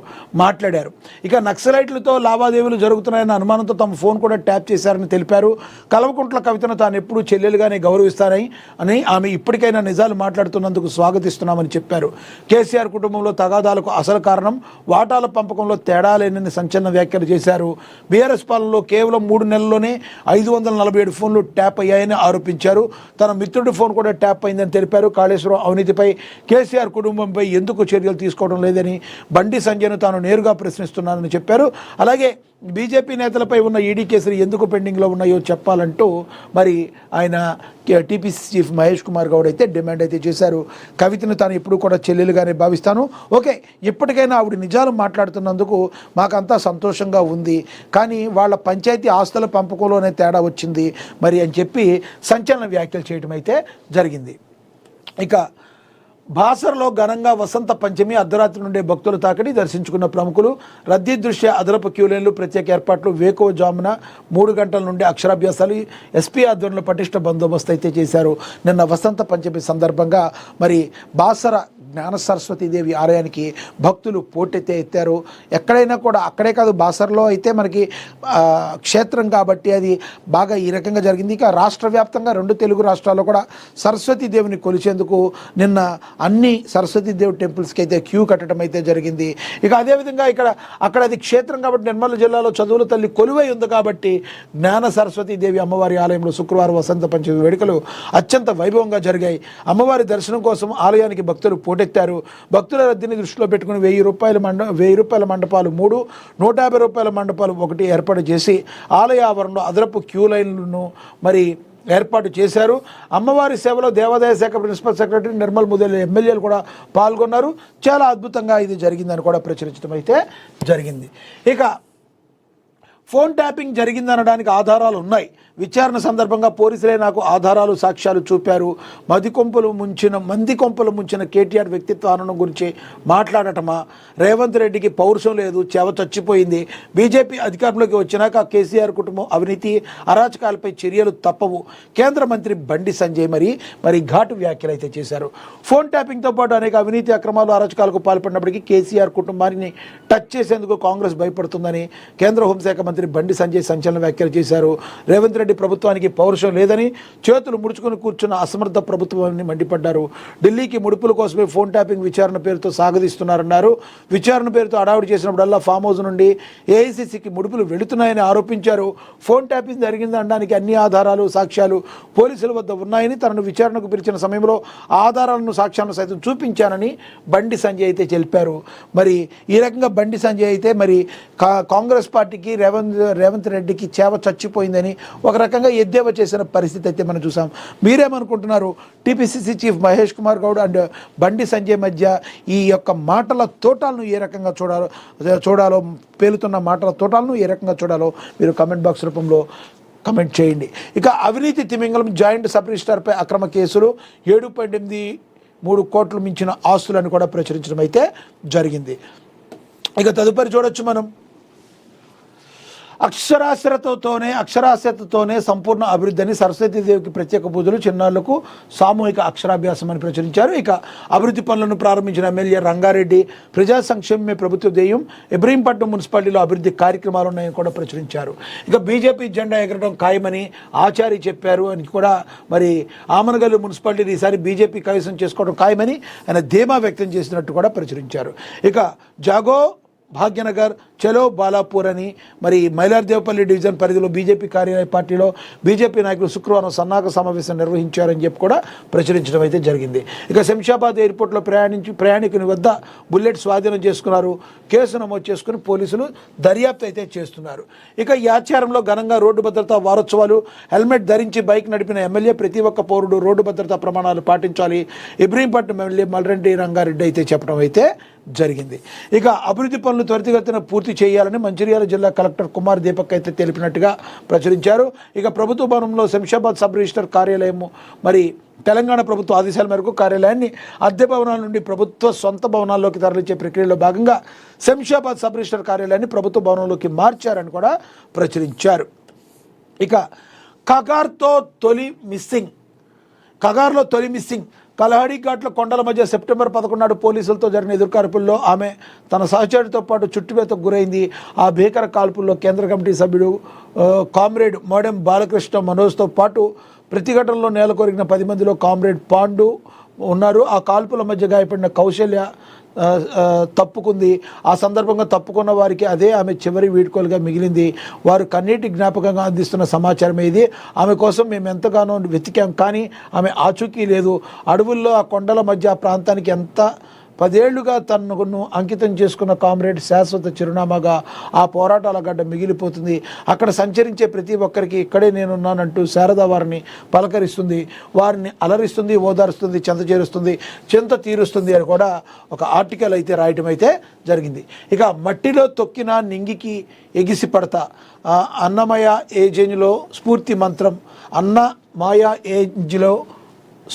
మాట్లాడారు. ఇక నక్సలైట్లతో లావాదేవీలు జరుగుతున్నాయన్న అనుమానంతో తమ ఫోన్ కూడా ట్యాప్ చేశారని తెలిపారు. కల్వకుంట్ల కవితను తాను ఎప్పుడూ చెల్లెలుగానే గౌరవిస్తానని ఆమె ఇప్పటికైనా నిజాలు మాట్లాడుతున్నందుకు స్వాగతిస్తున్నామని చెప్పారు. కేసీఆర్ కుటుంబంలో తగాదాలకు అసలు కారణం వాటాల పంపకంలో తేడా లేనని సంచలన వ్యాఖ్యలు చేశారు. బీఆర్ఎస్ పాలనలో కేవలం 3 నెలల్లోనే 547 ఫోన్లు ట్యాప్ అయ్యాయని ఆరోపించారు. తన మిత్రుడి ఫోన్ కూడా ట్యాప్ అయిందని తెలిపారు. కాళేశ్వరం అవినీతిపై కేసీఆర్ కుటుంబంపై ఎందుకు చర్యలు తీసుకోవడం లేదని బండి సంజయ్ను తాను నేరుగా ప్రశ్నిస్తున్నానని చెప్పారు. అలాగే బీజేపీ నేతలపై ఉన్న ఈడీ కేసులు ఎందుకు పెండింగ్లో ఉన్నాయో చెప్పాలంటూ మరి ఆయన టీపీసీ చీఫ్ మహేష్ కుమార్ గౌడ్ అయితే డిమాండ్ అయితే చేశారు. కవితను తాను ఎప్పుడు కూడా చెల్లెలుగానే భావిస్తాను. ఓకే, ఇప్పటికైనా ఆవిడ నిజాలు మాట్లాడుతున్నందుకు మాకంతా సంతోషంగా ఉంది. కానీ వాళ్ళ పంచాయతీ ఆస్తుల పంపకంలోనే తేడా వచ్చింది మరి అని చెప్పి సంచలన వ్యాఖ్యలు చేయడం అయితే జరిగింది. ఇక బాసర్లో ఘనంగా వసంత పంచమి. అర్ధరాత్రి నుండే భక్తులు తాకిడి దర్శించుకున్న ప్రముఖులు. రద్దీ దృష్ట్యా అదనపు క్యూలైన్లు, ప్రత్యేక ఏర్పాట్లు. వేకువజామున 3 గంటల నుండి అక్షరాభ్యాసాలు. ఎస్పీ ఆధ్వర్యంలో పటిష్ట బందోబస్తు అయితే చేశారు. నిన్న వసంత పంచమి సందర్భంగా మరి బాసర జ్ఞాన సరస్వతీదేవి ఆలయానికి భక్తులు పోటెత్తే ఎత్తారు. ఎక్కడైనా కూడా, అక్కడే కాదు బాసర్లో అయితే మనకి క్షేత్రం కాబట్టి అది బాగా ఈ రకంగా జరిగింది. ఇక రాష్ట్ర వ్యాప్తంగా 2 తెలుగు రాష్ట్రాల్లో కూడా సరస్వతీదేవిని కొలిచేందుకు నిన్న అన్ని సరస్వతీదేవి టెంపుల్స్కి అయితే క్యూ కట్టడం అయితే జరిగింది. ఇక అదేవిధంగా అక్కడ అది క్షేత్రం కాబట్టి నిర్మల్ జిల్లాలో చదువుల తల్లి కొలువై ఉంది కాబట్టి జ్ఞాన సరస్వతీదేవి అమ్మవారి ఆలయంలో శుక్రవారం వసంత పంచమి వేడుకలు అత్యంత వైభవంగా జరిగాయి. అమ్మవారి దర్శనం కోసం ఆలయానికి భక్తులు పోటెత్తారు. భక్తుల రద్దీని దృష్టిలో పెట్టుకుని 1000 రూపాయల మండపాలు 3, 150 రూపాయల మండపాలు 1 ఏర్పాటు చేసి ఆలయ ఆవరణలో అదనపు క్యూ లైన్లను మరి ఏర్పాటు చేశారు. అమ్మవారి సేవలో దేవాదాయ శాఖ ప్రిన్సిపల్ సెక్రటరీ నిర్మల్ ముదల్ ఎమ్మెల్యేలు కూడా పాల్గొన్నారు. చాలా అద్భుతంగా ఇది జరిగిందని కూడా ప్రచురించడం అయితే జరిగింది. ఇక ఫోన్ ట్యాపింగ్ జరిగిందనడానికి ఆధారాలు ఉన్నాయి. విచారణ సందర్భంగా పోలీసులే నాకు ఆధారాలు, సాక్ష్యాలు చూపారు. మంది కొంపలు ముంచిన కేటీఆర్ వ్యక్తిత్వాన్ని గురించి మాట్లాడటమా? రేవంత్ రెడ్డికి పౌరుషం లేదు, చెవ చచ్చిపోయింది. బీజేపీ అధికారంలోకి వచ్చినాక కేసీఆర్ కుటుంబం అవినీతి అరాచకాలపై చర్యలు తప్పవు. కేంద్ర మంత్రి బండి సంజయ్ మరి ఘాటు వ్యాఖ్యలు అయితే చేశారు. ఫోన్ ట్యాపింగ్తో పాటు అనేక అవినీతి అక్రమాలు, అరాచకాలకు పాల్పడినప్పటికీ కేసీఆర్ కుటుంబాన్ని టచ్ చేసేందుకు కాంగ్రెస్ భయపడుతుందని కేంద్ర హోంశాఖ మంత్రి బండి సంజయ్ సంచలన వ్యాఖ్యలు చేశారు. రేవంత్ రెడ్డి ప్రభుత్వానికి పౌరుషం లేదని, చేతులు ముడుచుకుని కూర్చున్న అసమర్థ ప్రభుత్వాన్ని మండిపడ్డారు. ఢిల్లీకి ముడుపుల కోసమే ఫోన్ ట్యాపింగ్ విచారణ పేరుతో సాగదీస్తున్నారన్నారు. విచారణ పేరుతో అడావుడి చేసినప్పుడల్లా ఫామ్ హౌస్ నుండి ఏఐసీసీకి ముడుపులు వెళుతున్నాయని ఆరోపించారు. ఫోన్ ట్యాపింగ్ జరిగిందనడానికి అన్ని ఆధారాలు, సాక్ష్యాలు పోలీసుల వద్ద ఉన్నాయని, తనను విచారణకు పిలిచిన సమయంలో ఆధారాలను, సాక్ష్యాలను సైతం చూపించానని బండి సంజయ్ అయితే తెలిపారు. మరి ఈ రకంగా బండి సంజయ్ అయితే మరి కాంగ్రెస్ పార్టీకి రేవంత్ రెడ్డికి చేవ చచ్చిపోయిందని ఒక రకంగా ఎద్దేవా చేసిన పరిస్థితి అయితే మనం చూసాం. మీరేమనుకుంటున్నారు? TPCC chief Mahesh Kumar Goud and Bandi Sanjay మధ్య ఈ యొక్క మాటల తోటాలను ఏ రకంగా చూడాలో పేలుతున్న మాటల తోటాలను ఏ రకంగా చూడాలో మీరు కమెంట్ బాక్స్ రూపంలో కమెంట్ చేయండి. ఇక అవినీతి తిమింగలం జాయింట్ సబ్ రిజిస్ట్రార్పై అక్రమ కేసులు, 7.83 కోట్లు మించిన ఆస్తులను కూడా ప్రచురించడం అయితే జరిగింది. ఇక తదుపరి చూడొచ్చు మనం, అక్షరాస్యతతోనే సంపూర్ణ అభివృద్ధిని సరస్వతీదేవికి ప్రత్యేక పూజలు, చిన్నారులకు సామూహిక అక్షరాభ్యాసం అని ప్రచురించారు. ఇక అభివృద్ధి పనులను ప్రారంభించిన ఎమ్మెల్యే రంగారెడ్డి ప్రజా సంక్షేమమే ప్రభుత్వ ధ్యేయం, ఇబ్రహీంపట్నం మున్సిపాలిటీలో అభివృద్ధి కార్యక్రమాలు ఉన్నాయని కూడా ప్రచురించారు. ఇక బీజేపీ జెండా ఎగరడం ఖాయమని ఆచారి చెప్పారు అని కూడా మరి ఆమనగల్లు మున్సిపాలిటీ ఈసారి బీజేపీ కైవసం చేసుకోవడం ఖాయమని ఆయన ధీమా వ్యక్తం చేసినట్టు కూడా ప్రచురించారు. ఇక జాగో భాగ్యనగర్ చలో బాలాపూర్ అని మరి మైలార్దేవపల్లి డివిజన్ పరిధిలో బీజేపీ కార్యాలయ పార్టీలో బీజేపీ నాయకులు శుక్రవారం సన్నాహక సమావేశం నిర్వహించారని చెప్పి కూడా ప్రచురించడం అయితే జరిగింది. ఇక శంషాబాద్ ఎయిర్పోర్ట్లో ప్రయాణికుని వద్ద బుల్లెట్ స్వాధీనం చేసుకున్నారు. కేసు నమోదు చేసుకుని పోలీసులు దర్యాప్తు అయితే చేస్తున్నారు. ఇక ఈ ఆచారంలో ఘనంగా రోడ్డు భద్రతా వారోత్సవాలు, హెల్మెట్ ధరించి బైక్ నడిపిన ఎమ్మెల్యే ప్రతి ఒక్క పౌరుడు రోడ్డు భద్రతా ప్రమాణాలు పాటించాలి, ఇబ్రహీంపట్నం ఎమ్మెల్యే మల్రెడ్డి రంగారెడ్డి అయితే చెప్పడం అయితే జరిగింది. ఇక అభివృద్ధి పనులు త్వరితగతిన పూర్తి చేయాలని మంచిర్యాల జిల్లా కలెక్టర్ కుమార్ దీపక్ అయితే తెలిపినట్టుగా ప్రచురించారు. ఇక ప్రభుత్వ భవనంలో శంషాబాద్ సబ్ రిజిస్టర్ కార్యాలయం మరి తెలంగాణ ప్రభుత్వ ఆదేశాల మేరకు కార్యాలయాన్ని అద్దె భవనాల నుండి ప్రభుత్వ సొంత భవనాల్లోకి తరలించే ప్రక్రియలో భాగంగా శంషాబాద్ సబ్ రిజిస్టర్ కార్యాలయాన్ని ప్రభుత్వ భవనంలోకి మార్చారని కూడా ప్రచురించారు. ఇక కగార్లో తొలి మిస్సింగ్ కలహడి ఘాట్ల కొండల మధ్య సెప్టెంబర్ 11 నాడు పోలీసులతో జరిగిన ఎదురుకాల్పుల్లో ఆమె తన సహచరుడితో పాటు చుట్టువేతకు గురైంది. ఆ భీకర కాల్పుల్లో కేంద్ర కమిటీ సభ్యుడు కామ్రేడ్ మోడెం బాలకృష్ణ మనోజ్తో పాటు ప్రతిఘటనలో నేలకొరిగిన 10 మందిలో కామ్రేడ్ పాండు ఉన్నారు. ఆ కాల్పుల మధ్య గాయపడిన కౌశల్య తప్పుకుంది. ఆ సందర్భంగా తప్పుకున్న వారికి అదే ఆమె చివరి వీడ్కోలుగా మిగిలింది. వారు కన్నీటి జ్ఞాపకంగా అందిస్తున్న సమాచారం ఇది. ఆమె కోసం మేము ఎంతగానో వెతికాం, కానీ ఆమె ఆచూకీ లేదు. అడవుల్లో ఆ కొండల మధ్య ఆ ప్రాంతానికి ఎంత 10 ఏళ్లుగా తనను అంకితం చేసుకున్న కామ్రేడ్ శాశ్వత చిరునామాగా ఆ పోరాటాల గడ్డ మిగిలిపోతుంది. అక్కడ సంచరించే ప్రతి ఒక్కరికి ఇక్కడే నేనున్నానంటూ శారద వారిని పలకరిస్తుంది, వారిని అలరిస్తుంది, ఓదారుస్తుంది, చింత తీరుస్తుంది అని కూడా ఒక ఆర్టికల్ అయితే రాయటం అయితే జరిగింది. ఇక మట్టిలో తొక్కిన నింగికి ఎగిసి పడతా, అన్నమయ ఏజెంజ్లో స్ఫూర్తి మంత్రం, అన్నమాయ ఏజ్లో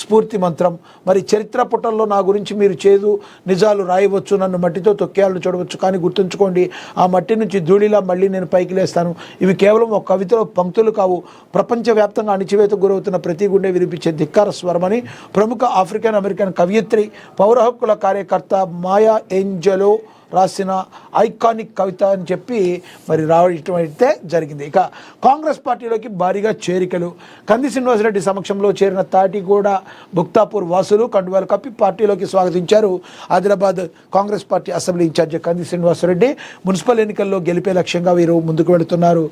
స్ఫూర్తి మంత్రం. మరి చరిత్ర పుటల్లో నా గురించి మీరు చేదు నిజాలు రాయవచ్చు, నన్ను మట్టితో తొక్కేయాలని చూడవచ్చు, కానీ గుర్తుంచుకోండి, ఆ మట్టి నుంచి ధూళిలా మళ్ళీ నేను పైకి లేస్తాను. ఇవి కేవలం ఒక కవితలో పంక్తులు కావు, ప్రపంచవ్యాప్తంగా అణిచివేతకు గురవుతున్న ప్రతి గుండె వినిపించే ధిక్కార స్వరమని ప్రముఖ ఆఫ్రికన్ అమెరికన్ కవయిత్రి, పౌర హక్కుల కార్యకర్త మాయా ఏంజెలో రాసిన ఐకానిక్ కవిత అని చెప్పి మరి రావడం అయితే జరిగింది. ఇక కాంగ్రెస్ పార్టీలోకి భారీగా చేరికలు. కంది శ్రీనివాసరెడ్డి సమక్షంలో చేరిన తాటిగూడ భుక్తాపూర్ వాసులు కండువాలు కప్పి పార్టీలోకి స్వాగతించారు. Adilabad Congress party assembly incharge Kandi Srinivasa Reddy municipal ఎన్నికల్లో గెలిపే లక్ష్యంగా వీరు ముందుకు వెళుతున్నారు.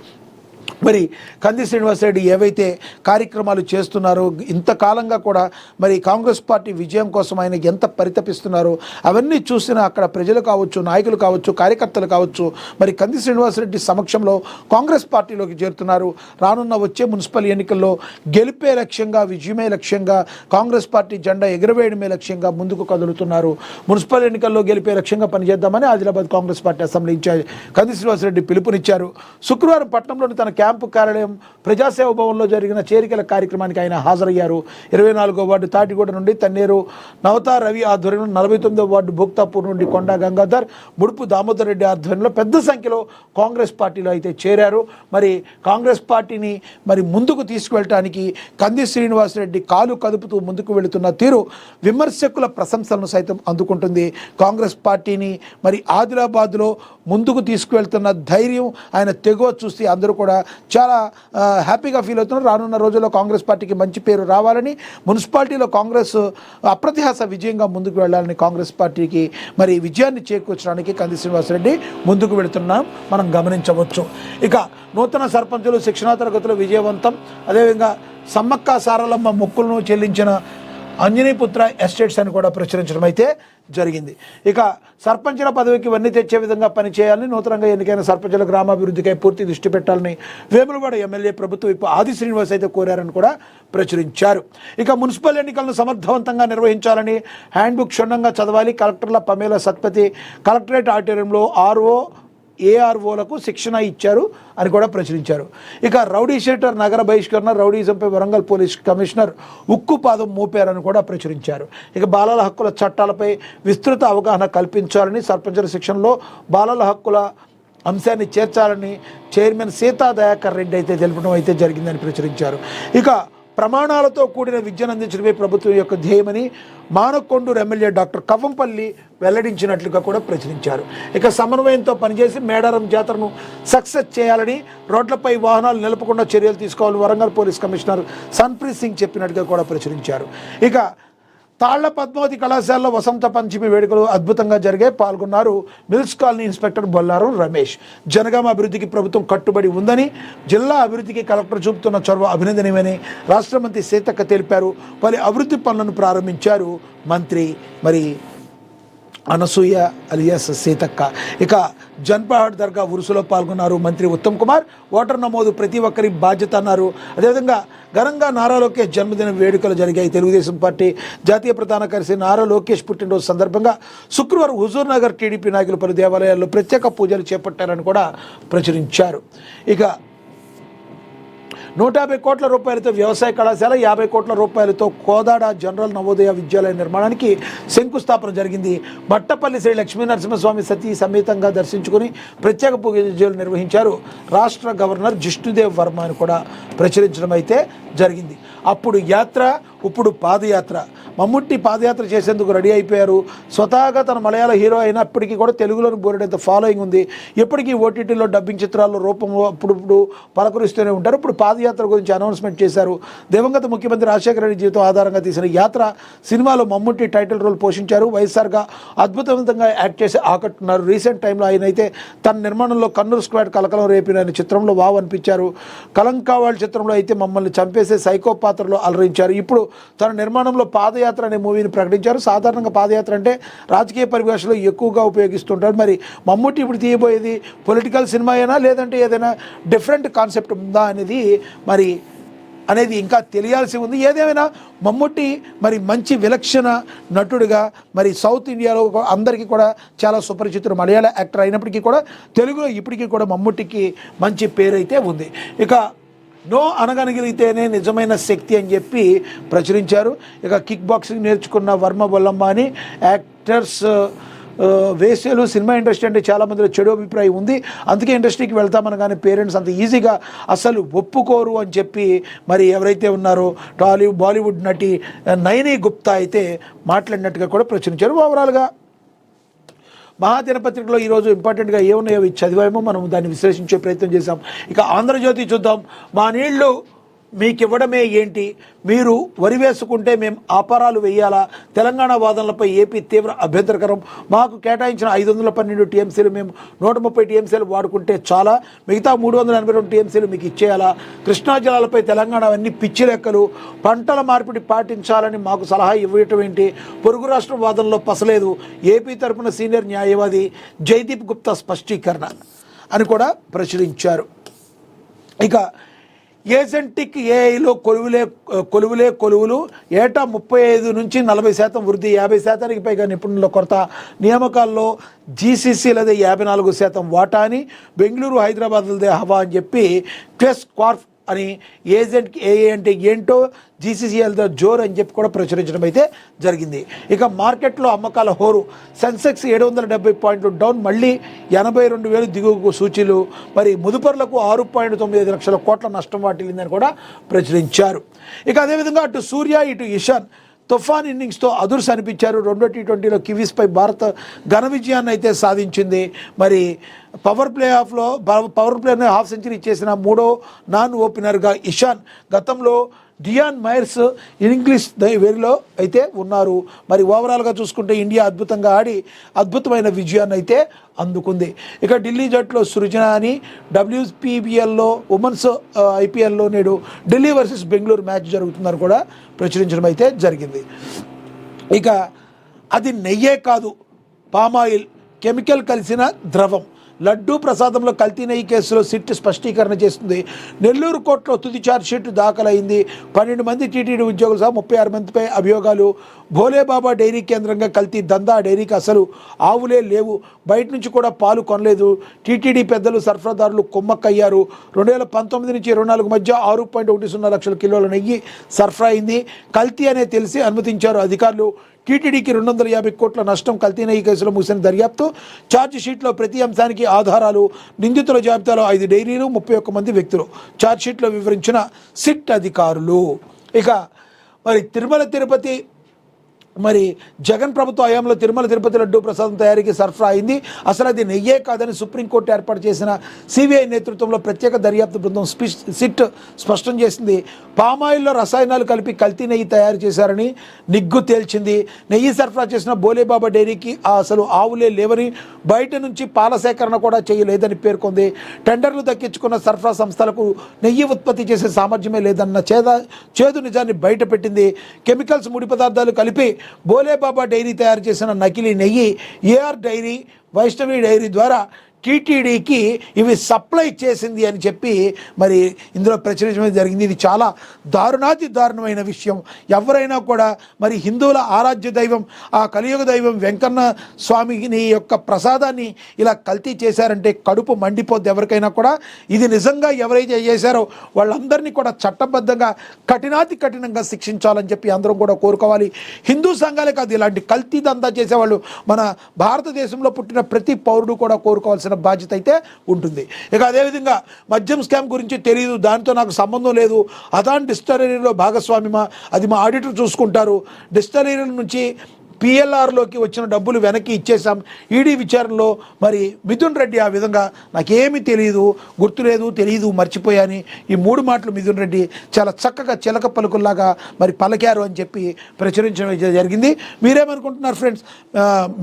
మరి కంది శ్రీనివాసరెడ్డి ఏవైతే కార్యక్రమాలు చేస్తున్నారో, ఇంతకాలంగా కూడా మరి కాంగ్రెస్ పార్టీ విజయం కోసం ఆయన ఎంత పరితపిస్తున్నారో అవన్నీ చూసిన అక్కడ ప్రజలు కావచ్చు, నాయకులు కావచ్చు, కార్యకర్తలు కావచ్చు, మరి కంది శ్రీనివాసరెడ్డి సమక్షంలో కాంగ్రెస్ పార్టీలోకి చేరుతున్నారు. రానున్న వచ్చే మున్సిపల్ ఎన్నికల్లో గెలిపే లక్ష్యంగా, విజయమే లక్ష్యంగా, కాంగ్రెస్ పార్టీ జెండా ఎగురవేయడమే లక్ష్యంగా ముందుకు కదులుతున్నారు. మున్సిపల్ ఎన్నికల్లో గెలిపే లక్ష్యంగా పనిచేద్దామని Adilabad Congress party assembly incharge Kandi Srinivasa Reddy పిలుపునిచ్చారు. శుక్రవారం పట్టణంలోని తన క్యాంపు కార్యాలయం ప్రజాసేవ భవన్లో జరిగిన చేరికల కార్యక్రమానికి ఆయన హాజరయ్యారు. 24వ వార్డు తాటిగూడ నుండి తన్నేరు నవతా రవి ఆధ్వర్యంలో, 49వ వార్డు భోక్తాపూర్ నుండి కొండా గంగాధర్, ముడుపు దామోదర్ రెడ్డి ఆధ్వర్యంలో పెద్ద సంఖ్యలో కాంగ్రెస్ పార్టీలో అయితే చేరారు. మరి కాంగ్రెస్ పార్టీని మరి ముందుకు తీసుకువెళ్ళటానికి కంది శ్రీనివాసరెడ్డి కాలు కదుపుతూ ముందుకు వెళుతున్న తీరు విమర్శకుల ప్రశంసలను సైతం అందుకుంటుంది. కాంగ్రెస్ పార్టీని మరి ఆదిలాబాద్లో ముందుకు తీసుకువెళ్తున్న ధైర్యం, ఆయన తెగువ చూసి అందరూ కూడా చాలా హ్యాపీగా ఫీల్ అవుతున్నారు. రానున్న రోజుల్లో కాంగ్రెస్ పార్టీకి మంచి పేరు రావాలని, మున్సిపాలిటీలో కాంగ్రెస్ అప్రతిహాస విజయంగా ముందుకు వెళ్ళాలని, కాంగ్రెస్ పార్టీకి మరి విజయాన్ని చేకూర్చడానికి కంది శ్రీనివాసరెడ్డి ముందుకు వెళుతున్నాం మనం గమనించవచ్చు. ఇక నూతన సర్పంచులు శిక్షణా తరగతులు విజయవంతం. అదేవిధంగా సమ్మక్క సారలమ్మ మొక్కులను చెల్లించిన అంజనీపుత్ర ఎస్టేట్స్ అని కూడా ప్రచురించడం అయితే జరిగింది. ఇక సర్పంచుల పదవికి వన్నీ తెచ్చే విధంగా పనిచేయాలని, నూతనంగా ఎన్నికైన సర్పంచుల గ్రామాభివృద్ధికై పూర్తి దృష్టి పెట్టాలని వేములవాడ ఎమ్మెల్యే ప్రభుత్వ విప్ ఆది శ్రీనివాస్ అయితే కోరారని కూడా ప్రచురించారు. ఇక మున్సిపల్ ఎన్నికలను సమర్థవంతంగా నిర్వహించాలని, హ్యాండ్బుక్ క్షుణ్ణంగా చదవాలి, కలెక్టర్ల పమేల సత్పతి కలెక్టరేట్ ఆడిటోరియంలో ఏఆర్ఓలకు శిక్షణ ఇచ్చారు అని కూడా ప్రచురించారు. ఇక రౌడీ షీటర్ నగర బహిష్కరణ, రౌడీజంపై వరంగల్ పోలీస్ కమిషనర్ ఉక్కుపాదం మోపారని కూడా ప్రచురించారు. ఇక బాలల హక్కుల చట్టాలపై విస్తృత అవగాహన కల్పించాలని, సర్పంచుల శిక్షణలో బాలల హక్కుల అంశాన్ని చేర్చాలని చైర్మన్ సీతా దయాకర్ రెడ్డి అయితే తెలపడం అయితే జరిగిందని ప్రచురించారు. ఇక ప్రమాణాలతో కూడిన విద్యను అందించడమే ప్రభుత్వం యొక్క ధ్యేయమని మానకొండూరు ఎమ్మెల్యే డాక్టర్ కవ్వంపల్లి వెల్లడించినట్లుగా కూడా ప్రచురించారు. ఇక సమన్వయంతో పనిచేసి మేడారం జాతరను సక్సెస్ చేయాలని, రోడ్లపై వాహనాలు నిలపకుండా చర్యలు తీసుకోవాలని వరంగల్ పోలీస్ కమిషనర్ సన్ప్రీత్ సింగ్ చెప్పినట్టుగా కూడా ప్రచురించారు. ఇక తాళ్ల పద్మావతి కళాశాలలో వసంత పంచమి వేడుకలు అద్భుతంగా జరిగాయి. పాల్గొన్నారు mills colony inspector Bollaram Ramesh. Jangaon అభివృద్ధికి ప్రభుత్వం కట్టుబడి ఉందని, జిల్లా అభివృద్ధికి కలెక్టర్ చూపుతున్న చొరవ అభినందనీయమని రాష్ట్ర మంత్రి సీతక్క తెలిపారు. పలు అభివృద్ధి పనులను ప్రారంభించారు మంత్రి మరి అనసూయ అలియాస్ సీతక్క. ఇక జన్పహాడ్ దర్గా ఉరుసులో పాల్గొన్నారు మంత్రి ఉత్తమ్ కుమార్. ఓటర్ నమోదు ప్రతి ఒక్కరి బాధ్యత అన్నారు. అదేవిధంగా ఘనంగా నారా లోకేష్ జన్మదిన వేడుకలు జరిగాయి. తెలుగుదేశం పార్టీ జాతీయ ప్రధాన కార్యదర్శి నారా లోకేష్ పుట్టినరోజు సందర్భంగా శుక్రవారం హుజూర్ నగర్ టీడీపీ నాయకులు పలు దేవాలయాల్లో ప్రత్యేక పూజలు చేపట్టారని కూడా ప్రచురించారు. ఇక 150 కోట్ల రూపాయలతో వ్యవసాయ కళాశాల, 50 కోట్ల రూపాయలతో కోదాడ జనరల్ నవోదయ విద్యాలయ నిర్మాణానికి శంకుస్థాపన జరిగింది. బట్టపల్లి శ్రీ లక్ష్మీ నరసింహస్వామి సతీ సమేతంగా దర్శించుకుని ప్రత్యేక పూజలు నిర్వహించారు రాష్ట్ర గవర్నర్ జిష్ణుదేవ్ వర్మ అని కూడా ప్రచురించడం అయితే జరిగింది. అప్పుడు యాత్ర, ఇప్పుడు పాదయాత్ర. మమ్ముట్టి పాదయాత్ర చేసేందుకు రెడీ అయిపోయారు. స్వతహాగా తన మలయాళ హీరో అయినప్పటికీ కూడా తెలుగులోని బోరెడంత ఫాలోయింగ్ ఉంది. ఎప్పటికీ ఓటీటీలో డబ్బింగ్ చిత్రాల్లో రూపంలో అప్పుడు పలకరిస్తూనే ఉంటారు. ఇప్పుడు పాదయాత్ర గురించి అనౌన్స్మెంట్ చేశారు. దివంగత ముఖ్యమంత్రి రాజశేఖర రెడ్డి జీవితం ఆధారంగా తీసిన యాత్ర సినిమాలో మమ్ముట్టి టైటిల్ రోల్ పోషించారు. వైఎస్ఆర్గా అద్భుతవంతంగా యాక్ట్ చేసి ఆకట్టున్నారు. రీసెంట్ టైంలో ఆయన అయితే తన నిర్మాణంలో కన్నూరు స్క్వాడ్ కలకలం రేపిన చిత్రంలో వావ్ అనిపించారు. కలంకావాళ్ళ చిత్రంలో అయితే మమ్మల్ని చంపేసే సైకో పాత్రలో అలరించారు. ఇప్పుడు తన నిర్మాణంలో పాదయాత్ర అనే మూవీని ప్రకటించారు. సాధారణంగా పాదయాత్ర అంటే రాజకీయ పరిభాషలో ఎక్కువగా ఉపయోగిస్తుంటారు. మరి మమ్ముట్టి ఇప్పుడు తీయబోయేది పొలిటికల్ సినిమా అయినా, లేదంటే ఏదైనా డిఫరెంట్ కాన్సెప్ట్ ఉందా అనేది ఇంకా తెలియాల్సి ఉంది. ఏదేమైనా మమ్ముట్టి మరి మంచి విలక్షణ నటుడిగా మరి సౌత్ ఇండియాలో అందరికీ కూడా చాలా సుపరిచితుడు మలయాళ యాక్టర్ అయినప్పటికీ కూడా తెలుగులో ఇప్పటికీ కూడా మమ్ముట్టికి మంచి పేరు అయితే ఉంది. ఇక నో అనగలిగితేనే నిజమైన శక్తి అని చెప్పి ప్రచురించారు. ఇక కిక్ బాక్సింగ్ నేర్చుకున్న వర్మ బొల్లమ్మ అని యాక్టర్స్ వేసేలు సినిమా ఇండస్ట్రీ అంటే చాలామందిలో చెడు అభిప్రాయం ఉంది, అందుకే ఇండస్ట్రీకి వెళ్తామని కానీ పేరెంట్స్ అంత ఈజీగా అసలు ఒప్పుకోరు అని చెప్పి మరి ఎవరైతే ఉన్నారో బాలీవుడ్ నటి నయని గుప్తా అయితే మాట్లాడినట్టుగా కూడా ప్రచురించారు. ఓవరాల్గా మహాదినపత్రికలో ఈరోజు ఇంపార్టెంట్గా ఏమున్నాయో చదివామో మనం దాన్ని విశ్లేషించే ప్రయత్నం చేశాం. ఇక ఆంధ్రజ్యోతి చూద్దాం. మా నీళ్లు మీకు ఇవ్వడమే ఏంటి, మీరు వరి వేసుకుంటే మేము ఆపారాలు వేయాలా, తెలంగాణ వాదనలపై ఏపీ తీవ్ర అభ్యంతరకరం, మాకు కేటాయించిన 512 టీఎంసీలు మేము 130 టీఎంసీలు వాడుకుంటే చాలా, మిగతా 382 టీఎంసీలు మీకు ఇచ్చేయాలా, కృష్ణా జలాలపై తెలంగాణ అన్ని పిచ్చి లెక్కలు, పంటల మార్పిడి పాటించాలని మాకు సలహా ఇవ్వటం ఏంటి, పొరుగు రాష్ట్రం వాదనలో పసలేదు, ఏపీ తరపున సీనియర్ న్యాయవాది జైదీప్ గుప్తా స్పష్టీకరణ అని కూడా ప్రచురించారు. ఇక ఏజెంటిక్ ఏఐలో కొలువులు ఏటా 35 నుంచి 40% వృద్ధి, 50% పైగా నిపుణుల కొరత, నియామకాల్లో జీసీసీ లేదా 54% వాటా అని, బెంగళూరు హైదరాబాద్లదే హవా అని చెప్పి క్వెస్ కార్ప్ అని ఏజెంట్ ఏఏ అంటే ఏంటో జీసీసీఎల్తో జోర్ అని చెప్పి కూడా ప్రచురించడం అయితే జరిగింది. ఇక మార్కెట్లో అమ్మకాల హోరు, సెన్సెక్స్ 770 పాయింట్లు డౌన్, మళ్ళీ 82,000 దిగువ సూచీలు, మరి ముదుపర్లకు 6.95 లక్షల కోట్ల నష్టం వాటిల్లిందని కూడా ప్రచురించారు. ఇక అదేవిధంగా అటు సూర్య ఇటు ఇషాన్ తుఫాన్ ఇన్నింగ్స్తో అదుర్స్ అనిపించారు. 2వ టీ20లో కివీస్పై భారత్ ఘన విజయాన్ని అయితే సాధించింది. మరి పవర్ ప్లేలోనే హాఫ్ సెంచరీ చేసిన 3వ నాన్ ఓపెనర్గా ఇషాన్, గతంలో డియాన్ మైర్స్ ఇంగ్లీష్ వేరిలో అయితే ఉన్నారు. మరి ఓవరాల్గా చూసుకుంటే ఇండియా అద్భుతంగా ఆడి అద్భుతమైన విజయాన్ని అయితే అందుకుంది. ఇక ఢిల్లీ జట్టులో సృజన అని, WPBLలో ఉమెన్స్ IPLలో నేడు ఢిల్లీ వర్సెస్ బెంగళూరు మ్యాచ్ జరుగుతుందని కూడా ప్రచురించడం అయితే జరిగింది. ఇక అది నెయ్యే కాదు, పామాయిల్ కెమికల్ కలిసిన ద్రవం, లడ్డూ ప్రసాదంలో కల్తీ నెయ్యి కేసులో సిట్ స్పష్టీకరణ చేస్తుంది. నెల్లూరు కోర్టులో తుది ఛార్జ్షీట్ దాఖలైంది. 12 మంది టీటీడీ ఉద్యోగులు సహా 36 మందిపై అభియోగాలు. భోలేబాబా డైరీ కేంద్రంగా కల్తీ దందా, డైరీకి అసలు ఆవులే లేవు, బయట నుంచి కూడా పాలు కొనలేదు, టీటీడీ పెద్దలు సరఫరాదారులు కుమ్మక్కయ్యారు. 2019 నుంచి 24 మధ్య 6.10 లక్షల కిలోల నెయ్యి సరఫరా అయింది. కల్తీ అనే తెలిసి అనుమతించారు అధికారులు. టీటీడీకి 250 కోట్ల నష్టం. కల్తీ నెయ్యి కేసులో ముగిసిన దర్యాప్తు. ఛార్జ్ షీట్లో ప్రతి అంశానికి ఆధారాలు. నిందితుల జాబితాలో 5 డైరీలు, 31 మంది వ్యక్తులు. ఛార్జ్ షీట్లో వివరించిన సిట్ అధికారులు. ఇక మరి తిరుపతి మరి జగన్ ప్రభుత్వ హయాంలో తిరుపతి లడ్డూ ప్రసాదం తయారీకి సరఫరా అయింది. అసలు అది నెయ్యే కాదని సుప్రీంకోర్టు ఏర్పాటు చేసిన సిబిఐ నేతృత్వంలో ప్రత్యేక దర్యాప్తు బృందం సిట్ స్పష్టం చేసింది. పామాయిల్లో రసాయనాలు కలిపి కల్తీ నెయ్యి తయారు చేశారని నిగ్గు తేల్చింది. నెయ్యి సరఫరా చేసిన బోలేబాబా డైరీకి అసలు ఆవులే లేవని, బయట నుంచి పాల సేకరణ కూడా చేయలేదని పేర్కొంది. టెండర్లు దక్కించుకున్న సరఫరా సంస్థలకు నెయ్యి ఉత్పత్తి చేసే సామర్థ్యమే లేదన్న చేదు నిజాన్ని బయటపెట్టింది. కెమికల్స్, ముడి పదార్థాలు కలిపి బోలేబాబా డైరీ తయారు చేసిన నకిలీ నెయ్యి ఏఆర్ డైరీ, వైష్ణవి డైరీ ద్వారా టీటీడీకి ఇవి సప్లై చేసింది అని చెప్పి మరి ఇందులో ప్రచురించడం జరిగింది. ఇది చాలా దారుణమైన విషయం. ఎవరైనా కూడా మరి హిందువుల ఆరాధ్య దైవం, ఆ కలియుగ దైవం వెంకన్న స్వామిని యొక్క ప్రసాదాన్ని ఇలా కల్తీ చేశారంటే కడుపు మండిపోద్ది ఎవరికైనా కూడా. ఇది నిజంగా ఎవరైతే చేశారో వాళ్ళందరినీ కూడా చట్టబద్ధంగా కఠినంగా శిక్షించాలని చెప్పి అందరం కూడా కోరుకోవాలి. హిందూ సంఘాలే కాదు, ఇలాంటి కల్తీ దందా చేసేవాళ్ళు మన భారతదేశంలో పుట్టిన ప్రతి పౌరుడు కూడా కోరుకోవాల్సిన బాధ్యత అయితే ఉంటుంది. ఇక అదేవిధంగా మద్యం స్కామ్ గురించి తెలియదు, దానితో నాకు సంబంధం లేదు, అదాన్ డిస్టిలరీలో భాగస్వామ్యమా, అది మా ఆడిటర్ చూసుకుంటారు, డిస్టిలరీల నుంచి PLRలోకి వచ్చిన డబ్బులు వెనక్కి ఇచ్చేసాం. ఈడీ విచారణలో మరి మిథున్ రెడ్డి ఆ విధంగా నాకేమీ తెలియదు, గుర్తులేదు, తెలియదు, మర్చిపోయాని ఈ 3 మాటలు మిథున్ రెడ్డి చాలా చక్కగా చిలక పలుకుల్లాగా మరి పలికారు అని చెప్పి ప్రచురించడం జరిగింది. మీరేమనుకుంటున్నారు ఫ్రెండ్స్?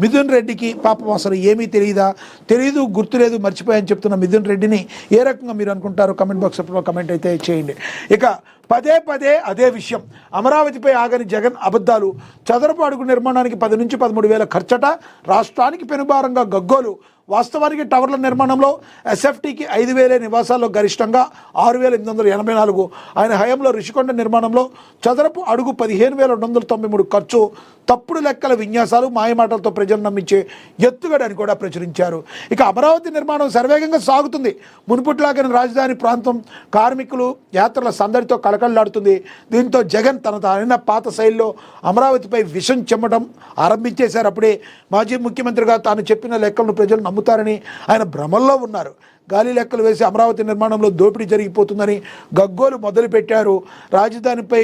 మిథున్ రెడ్డికి పాపం అసలు ఏమీ తెలియదు, గుర్తులేదు, మర్చిపోయాని చెప్తున్న మిథున్ రెడ్డిని ఏ రకంగా మీరు అనుకుంటారో కమెంట్ బాక్స్లో కమెంట్ అయితే చేయండి. ఇక పదే అదే విషయం, అమరావతిపై ఆగని జగన్ అబద్ధాలు. చదరపు అడుగు నిర్మాణానికి 10 నుంచి 13 వేల ఖర్చట, రాష్ట్రానికి పెనుభారంగా గగ్గోలు. వాస్తవానికి టవర్ల నిర్మాణంలో ఎస్ఎఫ్టీకి 5,000 నివాసాల్లో గరిష్టంగా 6,884, ఆయన హయాంలో రిషికొండ నిర్మాణంలో చదరపు అడుగు 15,293 ఖర్చు, తప్పుడు లెక్కల విన్యాసాలు, మాయమాటలతో ప్రజలు నమ్మించే ఎత్తుగడని కూడా ప్రచురించారు. ఇక అమరావతి నిర్మాణం శరవేగంగా సాగుతుంది. మునుపుట్లాగిన రాజధాని ప్రాంతం కార్మికులు యాత్రల సందడితో కళకళలాడుతుంది. దీంతో జగన్ తన పాత శైలిలో అమరావతిపై విషం చెమ్మడం ఆరంభించేశారు. అప్పుడే మాజీ ముఖ్యమంత్రిగా తాను చెప్పిన లెక్కలను ప్రజలు నమ్ముతారని ఆయన భ్రమల్లో ఉన్నారు. గాలి లెక్కలు వేసి అమరావతి నిర్మాణంలో దోపిడీ జరిగిపోతుందని గగ్గోలు మొదలుపెట్టారు. రాజధానిపై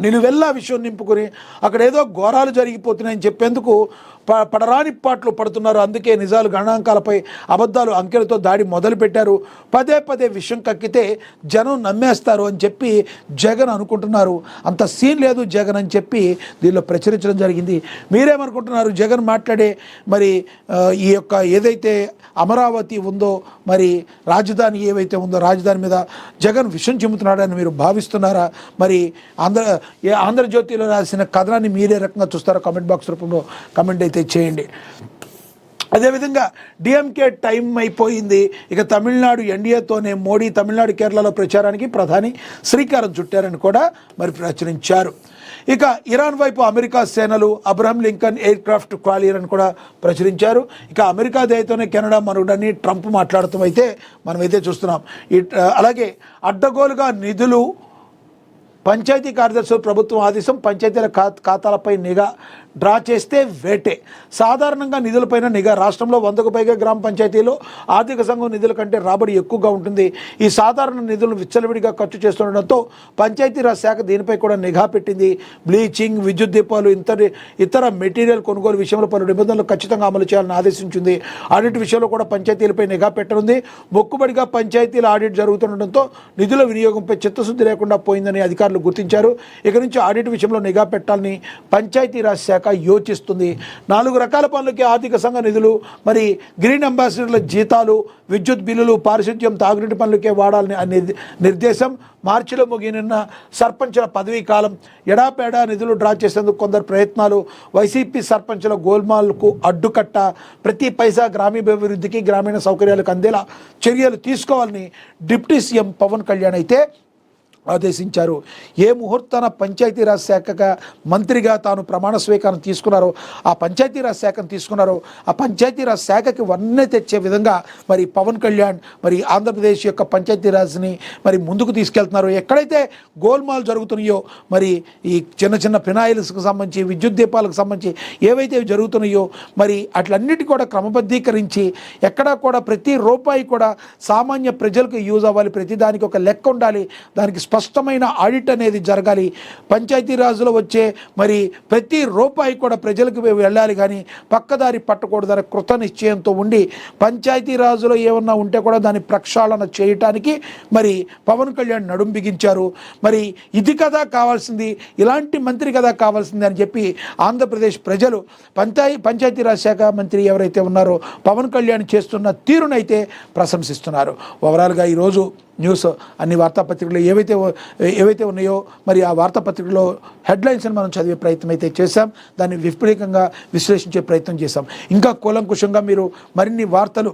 నిలువెల్లా విషయం నింపుకొని అక్కడ ఏదో ఘోరాలు జరిగిపోతున్నాయని చెప్పేందుకు పడరాని పాటలు పడుతున్నారు. అందుకే నిజాలు గణాంకాలపై అబద్ధాలు అంకెలతో దాడి మొదలుపెట్టారు. పదే పదే విషయం కక్కితే జనం నమ్మేస్తారు అని చెప్పి జగన్ అనుకుంటున్నారు. అంత సీన్ లేదు జగన్ అని చెప్పి దీనిలో ప్రచురించడం జరిగింది. మీరేమనుకుంటున్నారు? జగన్ మాట్లాడే మరి ఈ యొక్క ఏదైతే అమరావతి ఉందో, మరి రాజధాని ఏవైతే ఉందో, రాజధాని మీద జగన్ విషం చిమ్ముతున్నాడని మీరు భావిస్తున్నారా? మరి ఆంధ్రజ్యోతిలో రాసిన కథనాన్ని మీరే రకంగా చూస్తారా? కామెంట్ బాక్స్ రూపంలో కామెంట్ అయితే చేయండి. అదేవిధంగా డిఎంకే టైం అయిపోయింది. ఇక తమిళనాడు ఎన్డీఏతోనే మోడీ తమిళనాడు కేరళలో ప్రచారానికి ప్రధాని శ్రీకారం చుట్టారని కూడా మరి ప్రచురించారు. ఇక ఇరాన్ వైపు అమెరికా సేనలు అబ్రహం లింకన్ ఎయిర్ క్రాఫ్ట్ క్వాలియర్ అని కూడా ప్రచురించారు. ఇక అమెరికా దయతోనే కెనడా మనుగడని ట్రంప్ మాట్లాడుతూ అయితే మనమైతే చూస్తున్నాం. అలాగే అడ్డగోలుగా నిధులు, పంచాయతీ కార్యదర్శులు ప్రభుత్వం ఆదేశం, పంచాయతీల ఖాతాలపై నిఘా, డ్రా చేస్తే వేటే. సాధారణంగా నిధులపైన నిఘా. రాష్ట్రంలో 100కు పైగా గ్రామ పంచాయతీలో ఆర్థిక సంఘం నిధుల కంటే రాబడి ఎక్కువగా ఉంటుంది. ఈ సాధారణ నిధులను విచ్చలవిడిగా ఖర్చు చేస్తుండడంతో పంచాయతీరాజ్ శాఖ దీనిపై కూడా నిఘా పెట్టింది. బ్లీచింగ్, విద్యుత్ దీపాలు, ఇతర మెటీరియల్ కొనుగోలు విషయంలో పలు నిబంధనలు ఖచ్చితంగా అమలు చేయాలని ఆదేశించింది. ఆడిట్ విషయంలో కూడా పంచాయతీలపై నిఘా పెట్టనుంది. మొక్కుబడిగా పంచాయతీల ఆడిట్ జరుగుతుండడంతో నిధుల వినియోగంపై చిత్తశుద్ధి లేకుండా పోయిందని అధికారులు గుర్తించారు. ఇక నుంచి ఆడిట్ విషయంలో నిఘా పెట్టాలని పంచాయతీరాజ్ శాఖ యోచిస్తుంది. 4 రకాల పనులకి ఆర్థిక సంఘ నిధులు, మరి గ్రీన్ అంబాసిడర్ల జీతాలు, విద్యుత్ బిల్లులు, పారిశుద్ధ్యం, తాగునీటి పనులకే వాడాలని నిర్దేశం. మార్చిలో ముగియనున్న సర్పంచుల పదవీ కాలం. ఎడాపేడా నిధులు డ్రా చేసేందుకు కొందరు ప్రయత్నాలు. వైసీపీ సర్పంచుల గోల్మాల్కు అడ్డుకట్ట. ప్రతి పైసా గ్రామీణాభివృద్ధికి, గ్రామీణ సౌకర్యాలకు అందేలా చర్యలు తీసుకోవాలని డిప్యూటీ సీఎం పవన్ కళ్యాణ్ అయితే ఆదేశించారు. ఏ ముహూర్తాన పంచాయతీరాజ్ శాఖగా మంత్రిగా తాను ప్రమాణ స్వీకారం తీసుకున్నారో, ఆ పంచాయతీరాజ్ శాఖను తీసుకున్నారో, ఆ పంచాయతీరాజ్ శాఖకి వన్నె తెచ్చే విధంగా మరి పవన్ కళ్యాణ్ మరి ఆంధ్రప్రదేశ్ యొక్క పంచాయతీరాజ్ని మరి ముందుకు తీసుకెళ్తున్నారు. ఎక్కడైతే గోల్మాల్ జరుగుతున్నాయో, మరి ఈ చిన్న చిన్న ఫినాయిల్స్కి సంబంధించి, విద్యుత్ దీపాలకు సంబంధించి ఏవైతే జరుగుతున్నాయో, మరి అట్లన్నిటి కూడా క్రమబద్ధీకరించి ఎక్కడా కూడా ప్రతి రూపాయి కూడా సామాన్య ప్రజలకు యూజ్ అవ్వాలి. ప్రతి దానికి ఒక లెక్క ఉండాలి. దానికి స్పష్టమైన ఆడిట్ అనేది జరగాలి. పంచాయతీరాజులో వచ్చే మరి ప్రతి రూపాయి కూడా ప్రజలకు వెళ్ళాలి, కానీ పక్కదారి పట్టకూడదని కృత నిశ్చయంతో ఉండి పంచాయతీరాజులో ఏమన్నా ఉంటే కూడా దాన్ని ప్రక్షాళన చేయటానికి మరి పవన్ కళ్యాణ్ నడుం బిగించారు. మరి ఇది కదా కావాల్సింది, ఇలాంటి మంత్రి కదా కావాల్సింది అని చెప్పి ఆంధ్రప్రదేశ్ ప్రజలు పంచాయతీరాజ్ శాఖ మంత్రి ఎవరైతే ఉన్నారో పవన్ కళ్యాణ్ చేస్తున్న తీరునైతే ప్రశంసిస్తున్నారు. ఓవరాల్గా ఈరోజు న్యూస్ అన్ని వార్తాపత్రికలు ఏవైతే ఉన్నాయో మరి ఆ వార్తాపత్రికలో హెడ్లైన్స్ని మనం చదివే ప్రయత్నం అయితే చేశాం. దాన్ని విపరీతంగా విశ్లేషించే ప్రయత్నం చేశాం. ఇంకా కూలంకుషంగా మీరు మరిన్ని వార్తలు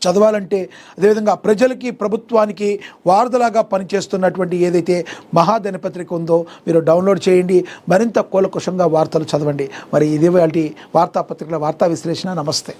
చదవాలంటే, అదేవిధంగా ప్రజలకి ప్రభుత్వానికి వారధలాగా పనిచేస్తున్నటువంటి ఏదైతే మహాదినపత్రిక ఉందో మీరు డౌన్లోడ్ చేయండి. మరింత కూలంకుషంగా వార్తలు చదవండి. మరి ఇది వార్తాపత్రికల వార్తా విశ్లేషణ. నమస్తే.